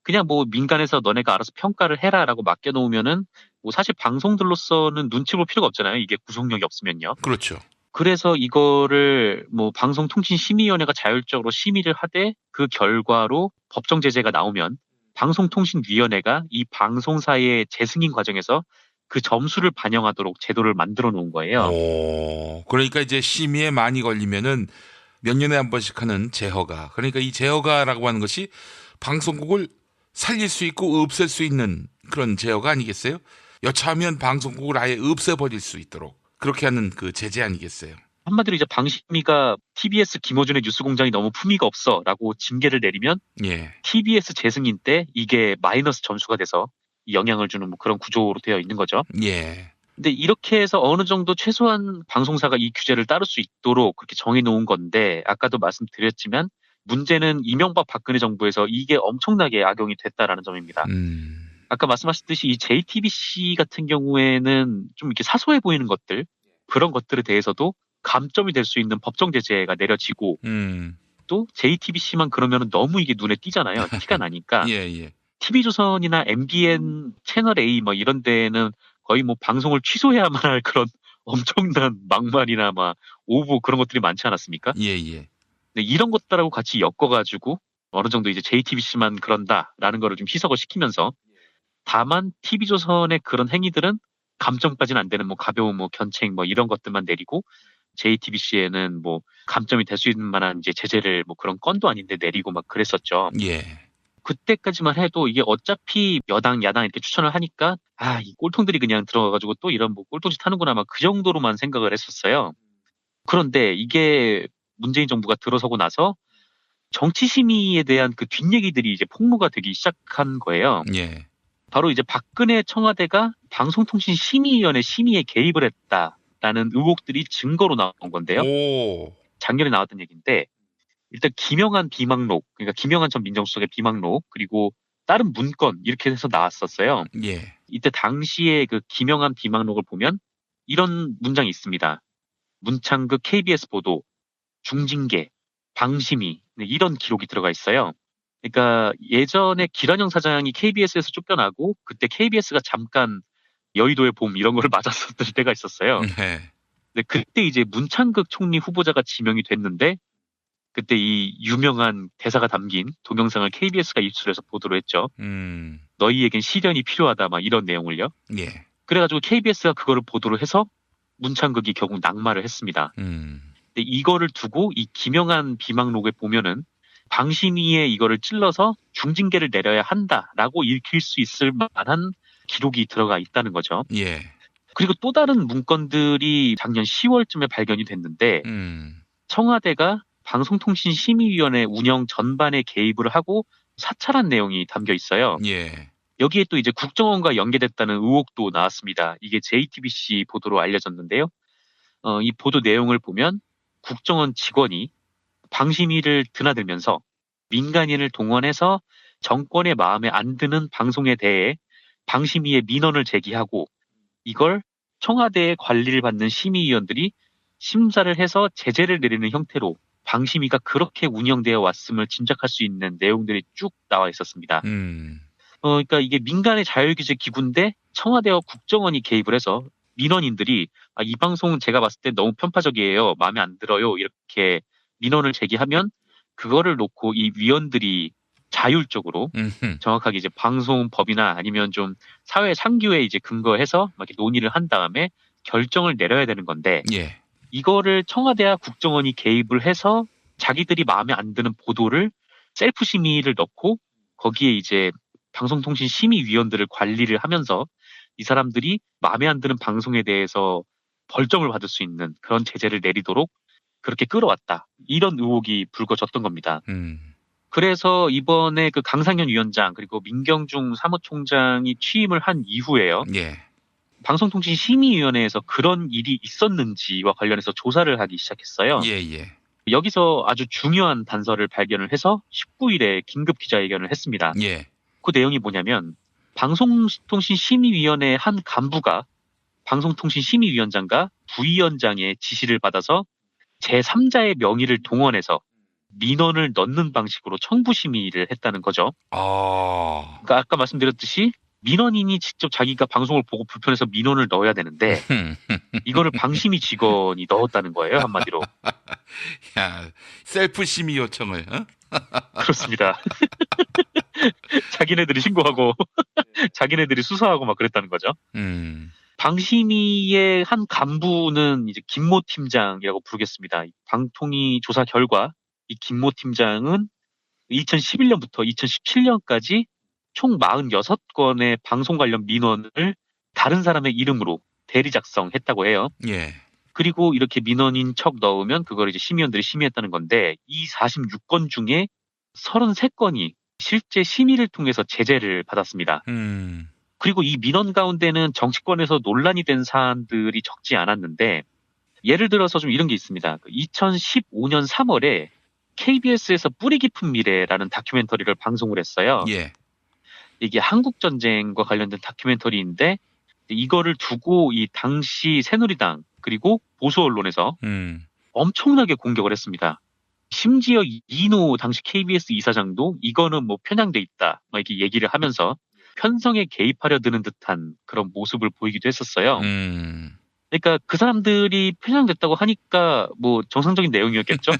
그냥 뭐 민간에서 너네가 알아서 평가를 해라라고 맡겨놓으면은 뭐 사실 방송들로서는 눈치 볼 필요가 없잖아요. 이게 구속력이 없으면요. 그렇죠. 그래서 이거를 뭐 방송통신심의위원회가 자율적으로 심의를 하되 그 결과로 법정 제재가 나오면 방송통신위원회가 이 방송사의 재승인 과정에서 그 점수를 반영하도록 제도를 만들어 놓은 거예요. 그러니까 이제 심의에 많이 걸리면은 몇 년에 한 번씩 하는 제허가. 그러니까 이 제허가라고 하는 것이 방송국을 살릴 수 있고 없앨 수 있는 그런 제어가 아니겠어요? 여차하면 방송국을 아예 없애버릴 수 있도록 그렇게 하는 그 제재 아니겠어요? 한마디로 이제 방심위가 TBS 김어준의 뉴스공장이 너무 품위가 없어라고 징계를 내리면 TBS 재승인 때 이게 마이너스 점수가 돼서 영향을 주는 뭐 그런 구조로 되어 있는 거죠. 근데 이렇게 해서 어느 정도 최소한 방송사가 이 규제를 따를 수 있도록 그렇게 정해놓은 건데 아까도 말씀드렸지만 문제는 이명박 박근혜 정부에서 이게 엄청나게 악용이 됐다라는 점입니다. 아까 말씀하셨듯이 이 JTBC 같은 경우에는 좀 이렇게 사소해 보이는 것들 그런 것들에 대해서도 감점이 될 수 있는 법정 제재가 내려지고 또 JTBC만 그러면 너무 이게 눈에 띄잖아요. 티가 나니까. TV조선이나 MBN 채널 A 뭐 이런 데는 거의 뭐 방송을 취소해야만 할 그런 엄청난 막말이나 막 오보 그런 것들이 많지 않았습니까? 네, 이런 것들하고 같이 엮어가지고 어느 정도 이제 JTBC만 그런다라는 거를 좀 희석을 시키면서 다만 TV조선의 그런 행위들은 감점까지는 안 되는 뭐 가벼운 뭐 견책 뭐 이런 것들만 내리고 JTBC에는 뭐 감점이 될 수 있는 만한 이제 제재를 뭐 그런 건도 아닌데 내리고 막 그랬었죠. 그때까지만 해도 이게 어차피 여당 야당 이렇게 추천을 하니까 이 꼴통들이 그냥 들어가가지고 또 이런 뭐 꼴통짓 하는구나 막 그 정도로만 생각을 했었어요. 그런데 이게 문재인 정부가 들어서고 나서 정치심의에 대한 그 뒷얘기들이 이제 폭로가 되기 시작한 거예요. 바로 이제 박근혜 청와대가 방송통신심의위원회 심의에 개입을 했다라는 의혹들이 증거로 나온 건데요. 작년에 나왔던 얘기인데 일단 김영한 비망록, 그러니까 김영한 전 민정수석의 비망록 그리고 다른 문건 이렇게 해서 나왔었어요. 이때 당시에 그 김영한 비망록을 보면 이런 문장이 있습니다. 문창극 KBS 보도, 중징계, 방심위 이런 기록이 들어가 있어요. 그러니까 예전에 기란영 사장이 KBS에서 쫓겨나고 그때 KBS가 잠깐 여의도의 봄 이런 거를 맞았었던 때가 있었어요. 근데 그때 이제 문창극 총리 후보자가 지명이 됐는데 그때 이 유명한 대사가 담긴 동영상을 KBS가 입수해서 보도를 했죠. 너희에겐 시련이 필요하다 막 이런 내용을요. 그래가지고 KBS가 그거를 보도를 해서 문창극이 결국 낙마를 했습니다. 근데 근데 이거를 두고 이 김영한 비망록에 보면은 방심위에 이거를 찔러서 중징계를 내려야 한다라고 읽힐 수 있을 만한 기록이 들어가 있다는 거죠. 예. 그리고 또 다른 문건들이 작년 10월쯤에 발견이 됐는데 청와대가 방송통신심의위원회 운영 전반에 개입을 하고 사찰한 내용이 담겨 있어요. 예. 여기에 또 이제 국정원과 연계됐다는 의혹도 나왔습니다. 이게 JTBC 보도로 알려졌는데요. 이 보도 내용을 보면 국정원 직원이 방심위를 드나들면서 민간인을 동원해서 정권의 마음에 안 드는 방송에 대해 방심위에 민원을 제기하고 이걸 청와대의 관리를 받는 심의위원들이 심사를 해서 제재를 내리는 형태로 방심위가 그렇게 운영되어 왔음을 짐작할 수 있는 내용들이 쭉 나와 있었습니다. 그러니까 이게 민간의 자율규제 기구인데 청와대와 국정원이 개입을 해서 민원인들이 이 방송은 제가 봤을 때 너무 편파적이에요. 마음에 안 들어요. 이렇게 민원을 제기하면 그거를 놓고 이 위원들이 자율적으로 정확하게 이제 방송법이나 아니면 좀 사회 상규에 이제 근거해서 막 이렇게 논의를 한 다음에 결정을 내려야 되는 건데 예. 이거를 청와대와 국정원이 개입을 해서 자기들이 마음에 안 드는 보도를 셀프 심의를 넣고 거기에 이제 방송통신심의위원들을 관리를 하면서 이 사람들이 마음에 안 드는 방송에 대해서 벌점을 받을 수 있는 그런 제재를 내리도록 그렇게 끌어왔다. 이런 의혹이 불거졌던 겁니다. 그래서 이번에 그 강상현 위원장 그리고 민경중 사무총장이 취임을 한 이후에요. 예. 방송통신심의위원회에서 그런 일이 있었는지와 관련해서 조사를 하기 시작했어요. 예. 여기서 아주 중요한 단서를 발견을 해서 19일에 긴급 기자회견을 했습니다. 예. 그 내용이 뭐냐면 방송통신심의위원회 한 간부가 방송통신심의위원장과 부위원장의 지시를 받아서 제3자의 명의를 동원해서 민원을 넣는 방식으로 청부 심의를 했다는 거죠. 그러니까 아까 말씀드렸듯이 민원인이 직접 자기가 방송을 보고 불편해서 민원을 넣어야 되는데 이거를 방심위 직원이 넣었다는 거예요. 한마디로. 야, 셀프 심의 요청을. 그렇습니다. 자기네들이 신고하고 자기네들이 수사하고 막 그랬다는 거죠. 방심위의 한 간부는 이제 김모 팀장이라고 부르겠습니다. 방통위 조사 결과 이 김모 팀장은 2011년부터 2017년까지 총 46건의 방송 관련 민원을 다른 사람의 이름으로 대리 작성했다고 해요. 예. 그리고 이렇게 민원인 척 넣으면 그걸 이제 심의원들이 심의했다는 건데 이 46건 중에 33건이 실제 심의를 통해서 제재를 받았습니다. 그리고 이 민원 가운데는 정치권에서 논란이 된 사안들이 적지 않았는데 예를 들어서 좀 이런 게 있습니다. 2015년 3월에 KBS에서 뿌리 깊은 미래라는 다큐멘터리를 방송을 했어요. 예. 이게 한국전쟁과 관련된 다큐멘터리인데 이거를 두고 이 당시 새누리당 그리고 보수 언론에서 엄청나게 공격을 했습니다. 심지어 이인호 당시 KBS 이사장도 이거는 뭐 편향돼 있다 막 이렇게 얘기를 하면서 편성에 개입하려 드는 듯한 그런 모습을 보이기도 했었어요. 그러니까 그 사람들이 편향됐다고 하니까 뭐 정상적인 내용이었겠죠.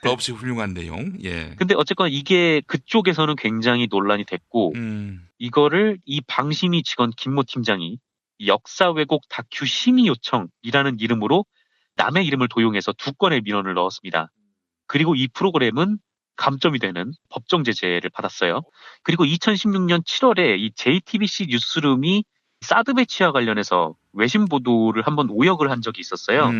더없이 훌륭한 내용. 예. 근데 어쨌거나 이게 그쪽에서는 굉장히 논란이 됐고 이거를 이 방심위 직원 김모 팀장이 역사 왜곡 다큐 심의 요청이라는 이름으로 남의 이름을 도용해서 2건의 민원을 넣었습니다. 그리고 이 프로그램은 감점이 되는 법정 제재를 받았어요. 그리고 2016년 7월에 이 JTBC 뉴스룸이 사드 배치와 관련해서 외신 보도를 한번 오역을 한 적이 있었어요.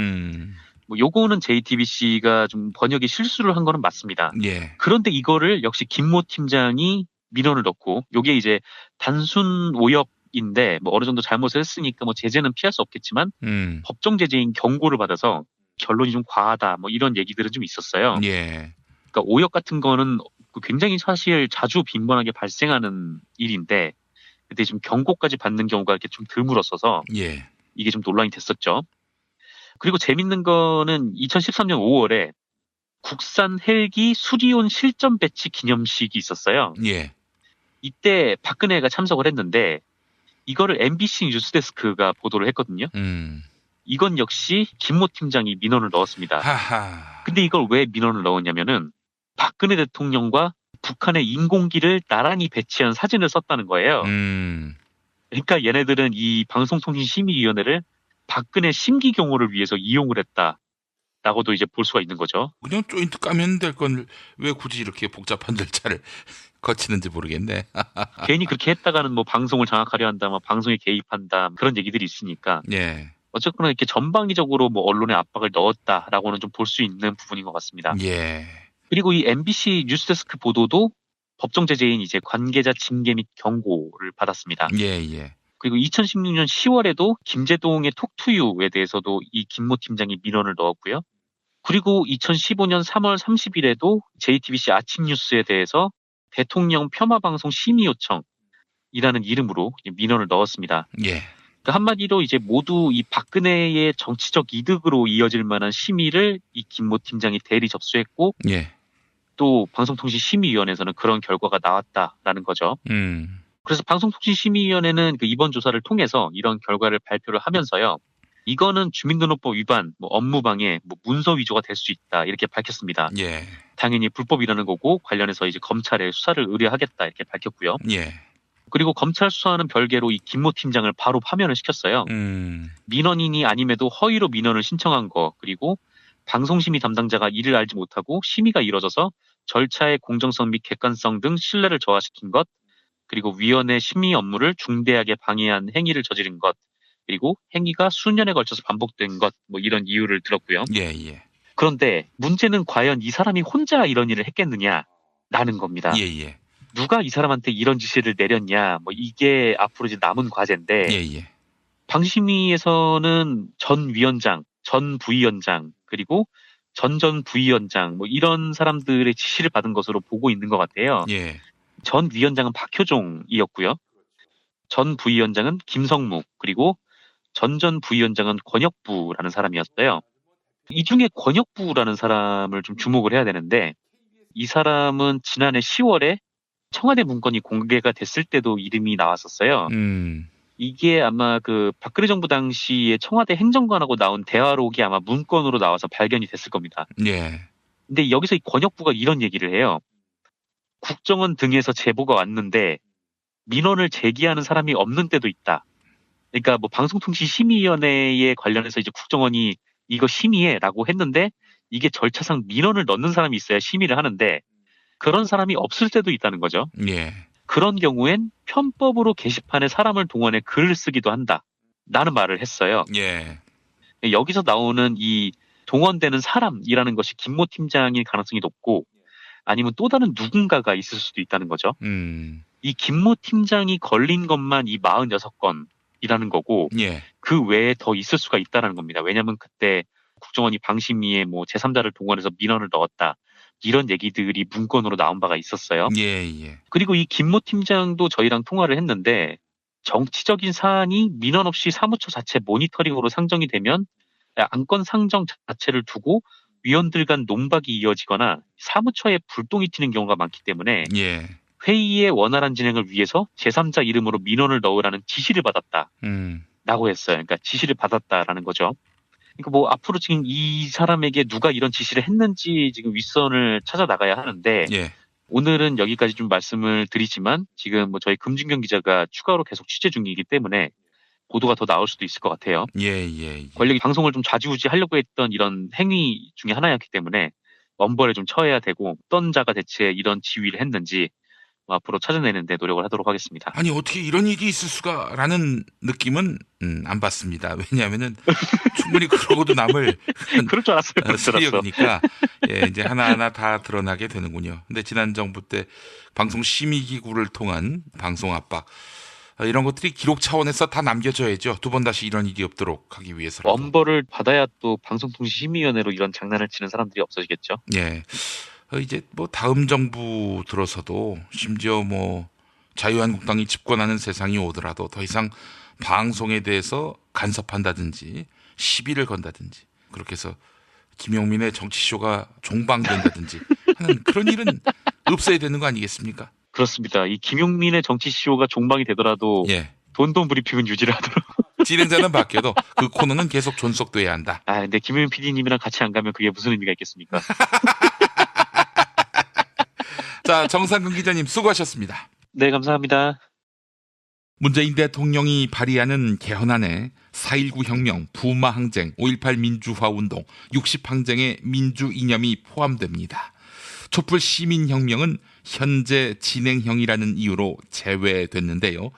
뭐 요거는 JTBC가 좀 번역에 실수를 한 거는 맞습니다. 예. 그런데 이거를 역시 김모 팀장이 민원을 넣고 요게 이제 단순 오역인데 뭐 어느 정도 잘못을 했으니까 뭐 제재는 피할 수 없겠지만 법정 제재인 경고를 받아서 결론이 좀 과하다 뭐 이런 얘기들은 좀 있었어요. 예. 그러니까 오역 같은 거는 굉장히 사실 자주 빈번하게 발생하는 일인데 그때 좀 경고까지 받는 경우가 이렇게 좀 드물었어서 예. 이게 좀 논란이 됐었죠. 그리고 재밌는 거는 2013년 5월에 국산 헬기 수리온 실전 배치 기념식이 있었어요. 예. 이때 박근혜가 참석을 했는데 이거를 MBC 뉴스데스크가 보도를 했거든요. 이건 역시 김모 팀장이 민원을 넣었습니다. 근데 이걸 왜 민원을 넣었냐면은 박근혜 대통령과 북한의 인공기를 나란히 배치한 사진을 썼다는 거예요. 그러니까 얘네들은 이 방송통신심의위원회를 박근혜 심기경호를 위해서 이용을 했다. 라고도 이제 볼 수가 있는 거죠. 그냥 조인트 까면 될 건 왜 굳이 이렇게 복잡한 절차를 거치는지 모르겠네. 괜히 그렇게 했다가는 뭐 방송을 장악하려 한다, 뭐 방송에 개입한다, 그런 얘기들이 있으니까. 예. 어쨌거나 이렇게 전방위적으로 뭐 언론의 압박을 넣었다라고는 좀 볼 수 있는 부분인 것 같습니다. 예. 그리고 이 MBC 뉴스데스크 보도도 법정 제재인 이제 관계자 징계 및 경고를 받았습니다. 예, 예. 그리고 2016년 10월에도 김제동의 톡투유에 대해서도 이 김모 팀장이 민원을 넣었고요. 그리고 2015년 3월 30일에도 JTBC 아침 뉴스에 대해서 대통령 폄하방송 심의 요청이라는 이름으로 민원을 넣었습니다. 예. 그러니까 한마디로 이제 모두 이 박근혜의 정치적 이득으로 이어질 만한 심의를 이 김모 팀장이 대리 접수했고, 예. 또 방송통신심의위원회에서는 그런 결과가 나왔다라는 거죠. 그래서 방송통신심의위원회는 그 이번 조사를 통해서 이런 결과를 발표를 하면서요. 이거는 주민등록법 위반, 뭐 업무방해, 뭐 문서 위조가 될 수 있다 이렇게 밝혔습니다. 예. 당연히 불법이라는 거고 관련해서 이제 검찰에 수사를 의뢰하겠다 이렇게 밝혔고요. 예. 그리고 검찰 수사는 별개로 이 김모 팀장을 바로 파면을 시켰어요. 민원인이 아님에도 허위로 민원을 신청한 거, 그리고 방송심의 담당자가 이를 알지 못하고 심의가 이뤄져서 절차의 공정성 및 객관성 등 신뢰를 저하시킨 것, 그리고 위원회 심의 업무를 중대하게 방해한 행위를 저지른 것, 그리고 행위가 수년에 걸쳐서 반복된 것, 뭐 이런 이유를 들었고요. 예, 예. 그런데 문제는 과연 이 사람이 혼자 이런 일을 했겠느냐라는 겁니다. 예, 예. 누가 이 사람한테 이런 지시를 내렸냐, 뭐 이게 앞으로 이제 남은 과제인데, 예, 예. 방심위에서는 전 위원장, 전 부위원장, 그리고 전 부위원장, 뭐 이런 사람들의 지시를 받은 것으로 보고 있는 것 같아요. 예. 전 위원장은 박효종이었고요. 전 부위원장은 김성묵, 그리고 전 부위원장은 권혁부라는 사람이었어요. 이 중에 권혁부라는 사람을 좀 주목을 해야 되는데, 이 사람은 지난해 10월에 청와대 문건이 공개가 됐을 때도 이름이 나왔었어요. 이게 아마 그 박근혜 정부 당시에 청와대 행정관하고 나온 대화록이 아마 문건으로 나와서 발견이 됐을 겁니다. 예. 근데 여기서 이 권혁부가 이런 얘기를 해요. 국정원 등에서 제보가 왔는데 민원을 제기하는 사람이 없는 때도 있다. 그러니까 뭐 방송통신심의위원회에 관련해서 이제 국정원이 이거 심의해라고 했는데 이게 절차상 민원을 넣는 사람이 있어야 심의를 하는데 그런 사람이 없을 때도 있다는 거죠. 예. 그런 경우엔 편법으로 게시판에 사람을 동원해 글을 쓰기도 한다. 라는 말을 했어요. 예. 여기서 나오는 이 동원되는 사람이라는 것이 김모 팀장일 가능성이 높고 아니면 또 다른 누군가가 있을 수도 있다는 거죠. 이 김모 팀장이 걸린 것만 이 46건이라는 거고 예. 그 외에 더 있을 수가 있다는 겁니다. 왜냐하면 그때 국정원이 방심위에 뭐 제3자를 동원해서 민원을 넣었다. 이런 얘기들이 문건으로 나온 바가 있었어요. 예, 예. 그리고 이 김모 팀장도 저희랑 통화를 했는데 정치적인 사안이 민원 없이 사무처 자체 모니터링으로 상정이 되면 안건 상정 자체를 두고 위원들 간 논박이 이어지거나 사무처에 불똥이 튀는 경우가 많기 때문에 예. 회의의 원활한 진행을 위해서 제3자 이름으로 민원을 넣으라는 지시를 받았다. 라고 했어요. 그러니까 지시를 받았다라는 거죠. 그러니까 뭐 앞으로 지금 이 사람에게 누가 이런 지시를 했는지 지금 윗선을 찾아 나가야 하는데 예. 오늘은 여기까지 좀 말씀을 드리지만 지금 뭐 저희 금준경 기자가 추가로 계속 취재 중이기 때문에 보도가 더 나올 수도 있을 것 같아요. 예, 예, 예. 권력이 방송을 좀 좌지우지하려고 했던 이런 행위 중에 하나였기 때문에 엄벌에 좀 처해야 되고 어떤 자가 대체 이런 지휘를 했는지 뭐 앞으로 찾아내는데 노력을 하도록 하겠습니다. 아니 어떻게 이런 일이 있을 수가라는 느낌은 안 받습니다. 왜냐하면은 충분히 그러고도 남을 그럴 줄 알았어요. 세력이니까 예, 이제 하나하나 다 드러나게 되는군요. 근데 지난 정부 때 방송심의기구를 통한 방송 압박 이런 것들이 기록 차원에서 다 남겨져야죠. 두 번 다시 이런 일이 없도록 하기 위해서라도. 엄벌을 받아야 또 방송통신심의위원회로 이런 장난을 치는 사람들이 없어지겠죠. 예. 이제 뭐 다음 정부 들어서도 심지어 뭐 자유한국당이 집권하는 세상이 오더라도 더 이상 방송에 대해서 간섭한다든지 시비를 건다든지 그렇게 해서 김용민의 정치쇼가 종방된다든지 하는 그런 일은 없어야 되는 거 아니겠습니까? 그렇습니다. 이 김용민의 정치쇼가 종방이 되더라도 예. 돈돈 브리핑은 유지를 하도록. 진행자는 바뀌어도 그 코너는 계속 존속돼야 한다. 아, 근데 김용민 PD님이랑 같이 안 가면 그게 무슨 의미가 있겠습니까? 자, 정상근 기자님 수고하셨습니다. 네, 감사합니다. 문재인 대통령이 발의하는 개헌안에 4.19 혁명, 부마 항쟁, 5.18 민주화 운동, 60 항쟁의 민주 이념이 포함됩니다. 촛불 시민혁명은 현재 진행형이라는 이유로 제외됐는데요.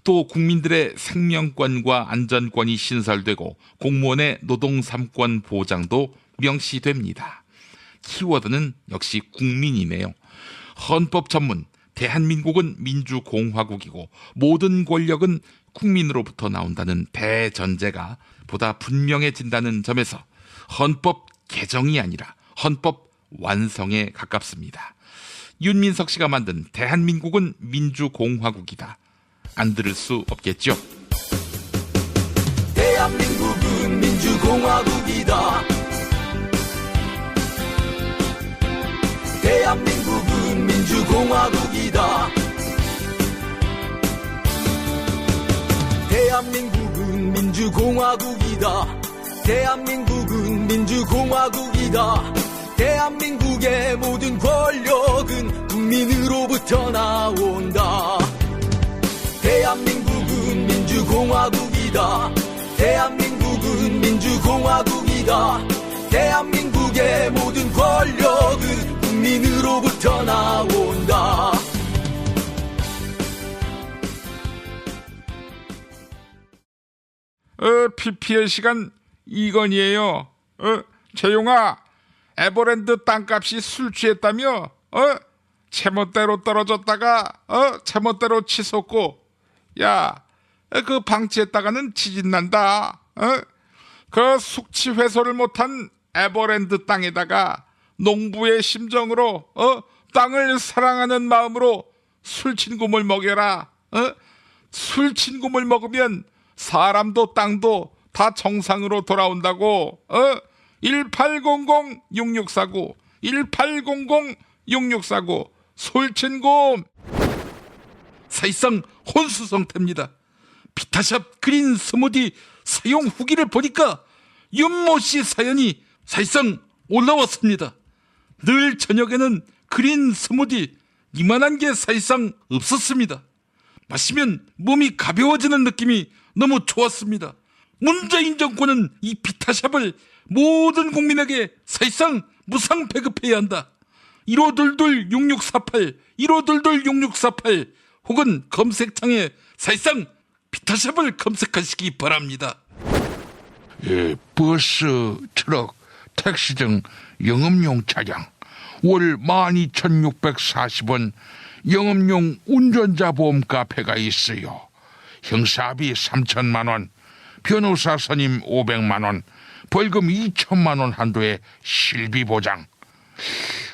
또 국민들의 생명권과 안전권이 신설되고 공무원의 노동 3권 보장도 명시됩니다. 키워드는 역시 국민이네요. 헌법 전문, 대한민국은 민주공화국이고 모든 권력은 국민으로부터 나온다는 대전제가 보다 분명해진다는 점에서 헌법 개정이 아니라 헌법 완성에 가깝습니다. 윤민석 씨가 만든 대한민국은 민주공화국이다. 안 들을 수 없겠죠? 대한민국은 민주공화국이다. 대한민국은 민주공화국이다. 대한민국은 민주공화국이다. 대한민국은 민주공화국이다. 대한민국의 모든 권력은 국민으로부터 나온다. 대한민국은 민주공화국이다. 대한민국은 민주공화국이다. 대한민국의 모든 권력은 국민으로부터 나온다. PPL 시간 이건이에요. 재용아, 에버랜드 땅값이 술 취했다며? 제멋대로 떨어졌다가 제멋대로 치솟고, 야, 그 방치했다가는 지진난다. 그 숙취 해소를 못한 에버랜드 땅에다가 농부의 심정으로 땅을 사랑하는 마음으로 술친굼을 먹여라. 술친굼을 먹으면 사람도 땅도 다 정상으로 돌아온다고. 1800-6649 1800-6649 술친굼. 사실상 혼수 상태입니다. 비타샵 그린 스무디 사용 후기를 보니까 윤모 씨 사연이 사실상 올라왔습니다. 늘 저녁에는 그린 스무디 이만한 게 사실상 없었습니다. 마시면 몸이 가벼워지는 느낌이 너무 좋았습니다. 문재인 정권은 이 비타샵을 모든 국민에게 사실상 무상 배급해야 한다. 1522-6648 1522-6648 혹은 검색창에 사실상 비타샵을 검색하시기 바랍니다. 예, 버스, 트럭, 택시 등 영업용 차량 월 12,640원 영업용 운전자 보험 카페가 있어요. 형사비 3천만 원, 변호사 선임 500만 원, 벌금 2천만 원 한도의 실비 보장.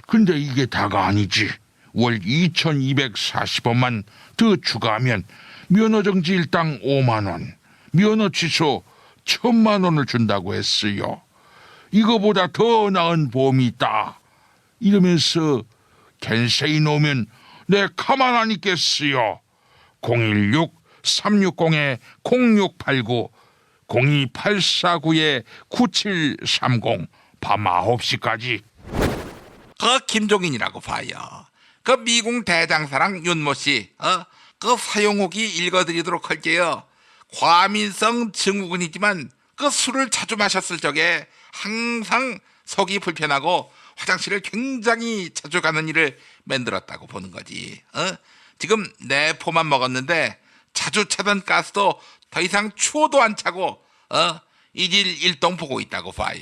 근데 이게 다가 아니지. 월 2,240원만 더 추가하면 면허정지 일당 5만 원, 면허 취소 1,000만 원을 준다고 했어요. 이거보다 더 나은 보험이 있다. 이러면서 겐세이 놓으면 내 가만 안 있겠어요. 016-360-0689 02849-9730 밤 9시까지. 그 김종인이라고 봐요. 그 미궁 대장사랑 윤모씨 그 사용후기 읽어드리도록 할게요. 과민성 증후군이지만 그 술을 자주 마셨을 적에 항상 속이 불편하고 화장실을 굉장히 자주 가는 일을 만들었다고 보는 거지. 지금 내포만 먹었는데 자주 차던 가스도 더 이상 추워도 안 차고 이질일동 보고 있다고 봐요.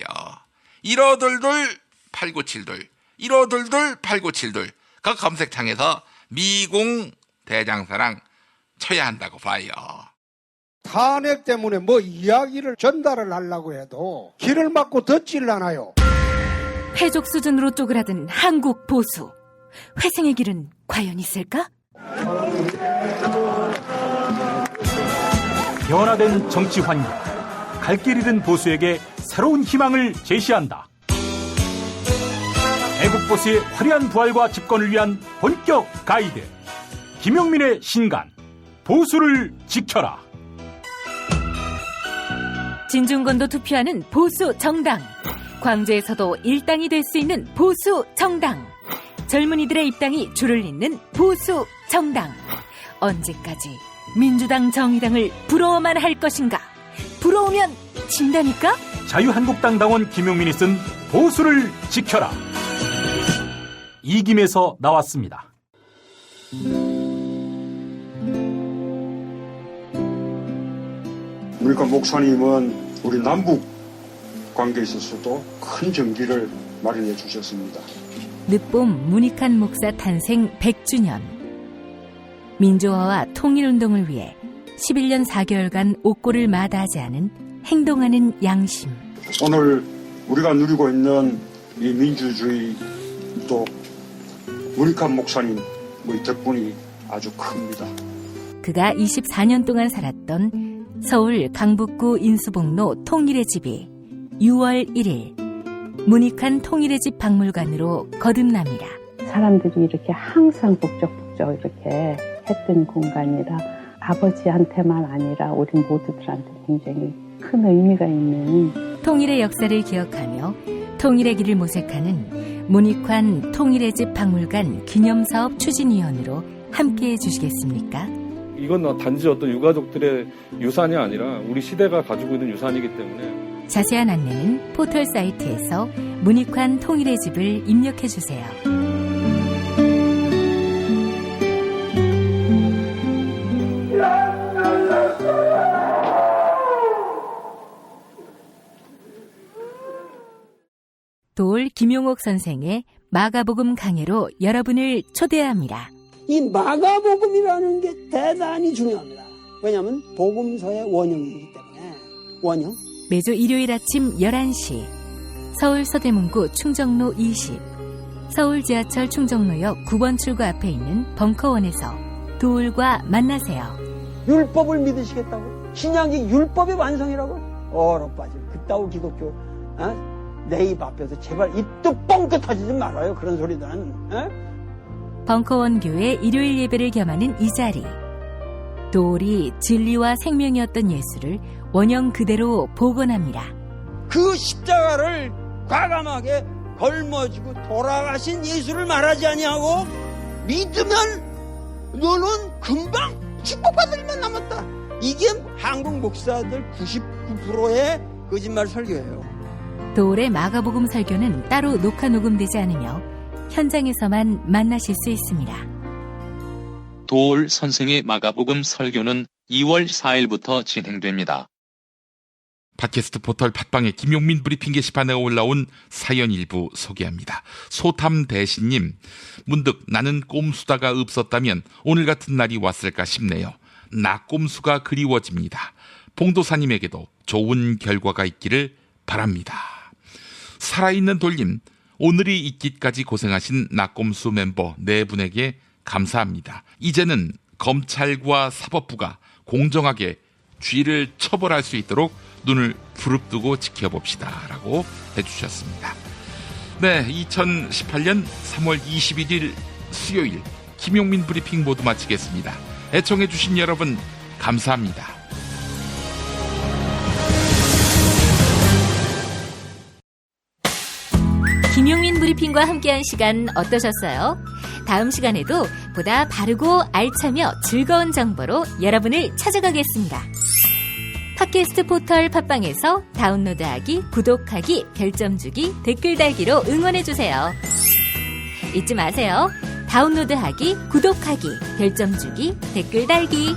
1522-8972 1522-8972 그 검색창에서 미궁 대장사랑 쳐야 한다고 봐요. 탄핵 때문에 뭐 이야기를 전달을 하려고 해도 길을 막고 듣질라나요. 패족 수준으로 쪼그라든 한국 보수. 회생의 길은 과연 있을까? 변화된 정치 환경, 갈 길 잃은 보수에게 새로운 희망을 제시한다. 애국 보수의 화려한 부활과 집권을 위한 본격 가이드, 김용민의 신간, 보수를 지켜라. 진중권도 투표하는 보수 정당. 광주에서도 일당이 될 수 있는 보수 정당. 젊은이들의 입당이 줄을 잇는 보수 정당. 언제까지 민주당 정의당을 부러워만 할 것인가? 부러우면 진다니까? 자유한국당 당원 김용민이 쓴 보수를 지켜라. 이김에서 나왔습니다. 우리가 목사님은 우리 남북 관계에 있어서도 큰 정기를 마련해 주셨습니다. 늦봄 문익환 목사 탄생 100주년. 민주화와 통일운동을 위해 11년 4개월간 옥고를 마다하지 않은 행동하는 양심. 오늘 우리가 누리고 있는 이 민주주의도 문익환 목사님 덕분이 아주 큽니다. 그가 24년 동안 살았던 서울 강북구 인수봉로 통일의 집이 6월 1일 문익환 통일의 집 박물관으로 거듭납니다. 사람들이 이렇게 항상 북적북적 이렇게 했던 공간이라 아버지한테만 아니라 우리 모두들한테 굉장히 큰 의미가 있는 통일의 역사를 기억하며 통일의 길을 모색하는 문익환 통일의 집 박물관 기념사업 추진위원으로 함께해 주시겠습니까? 이건 단지 어떤 유가족들의 유산이 아니라 우리 시대가 가지고 있는 유산이기 때문에 자세한 안내는 포털 사이트에서 문익환 통일의 집을 입력해 주세요. 도올 김용옥 선생의 마가복음 강해로 여러분을 초대합니다. 이 마가복음이라는 게 대단히 중요합니다. 왜냐하면 복음서의 원형이기 때문에. 원형. 매주 일요일 아침 11시 서울 서대문구 충정로 20 서울 지하철 충정로역 9번 출구 앞에 있는 벙커원에서 도울과 만나세요. 율법을 믿으시겠다고? 신약이 율법의 완성이라고? 얼어빠질 그따위 기독교 내 입 앞에서 제발 입도 뻥끗 터지지 말아요. 그런 소리들은. 벙커원 교회 일요일 예배를 겸하는 이 자리. 도울이 진리와 생명이었던 예수를 원형 그대로 복원합니다. 그 십자가를 과감하게 걸머지고 돌아가신 예수를 말하지 아니하고 믿으면 너는 금방 축복받을 일만 남았다. 이게 한국 목사들 99%의 거짓말 설교예요. 도울의 마가복음 설교는 따로 녹화 녹음되지 않으며 현장에서만 만나실 수 있습니다. 도울 선생의 마가복음 설교는 2월 4일부터 진행됩니다. 팟캐스트 포털 팟빵의 김용민 브리핑 게시판에 올라온 사연 일부 소개합니다. 소탐대신님, 문득 나는 꼼수다가 없었다면 오늘 같은 날이 왔을까 싶네요. 나 꼼수가 그리워집니다. 봉도사님에게도 좋은 결과가 있기를 바랍니다. 살아있는 돌림, 오늘이 있기까지 고생하신 낙꼼수 멤버 4분에게 감사합니다. 이제는 검찰과 사법부가 공정하게 쥐를 처벌할 수 있도록 눈을 부릅뜨고 지켜봅시다 라고 해주셨습니다. 네, 2018년 3월 21일 수요일 김용민 브리핑 모두 마치겠습니다. 애청해주신 여러분 감사합니다. 김용민 브리핑과 함께한 시간 어떠셨어요? 다음 시간에도 보다 바르고 알차며 즐거운 정보로 여러분을 찾아가겠습니다. 팟캐스트 포털 팟빵에서 다운로드하기, 구독하기, 별점 주기, 댓글 달기로 응원해주세요. 잊지 마세요. 다운로드하기, 구독하기, 별점 주기, 댓글 달기.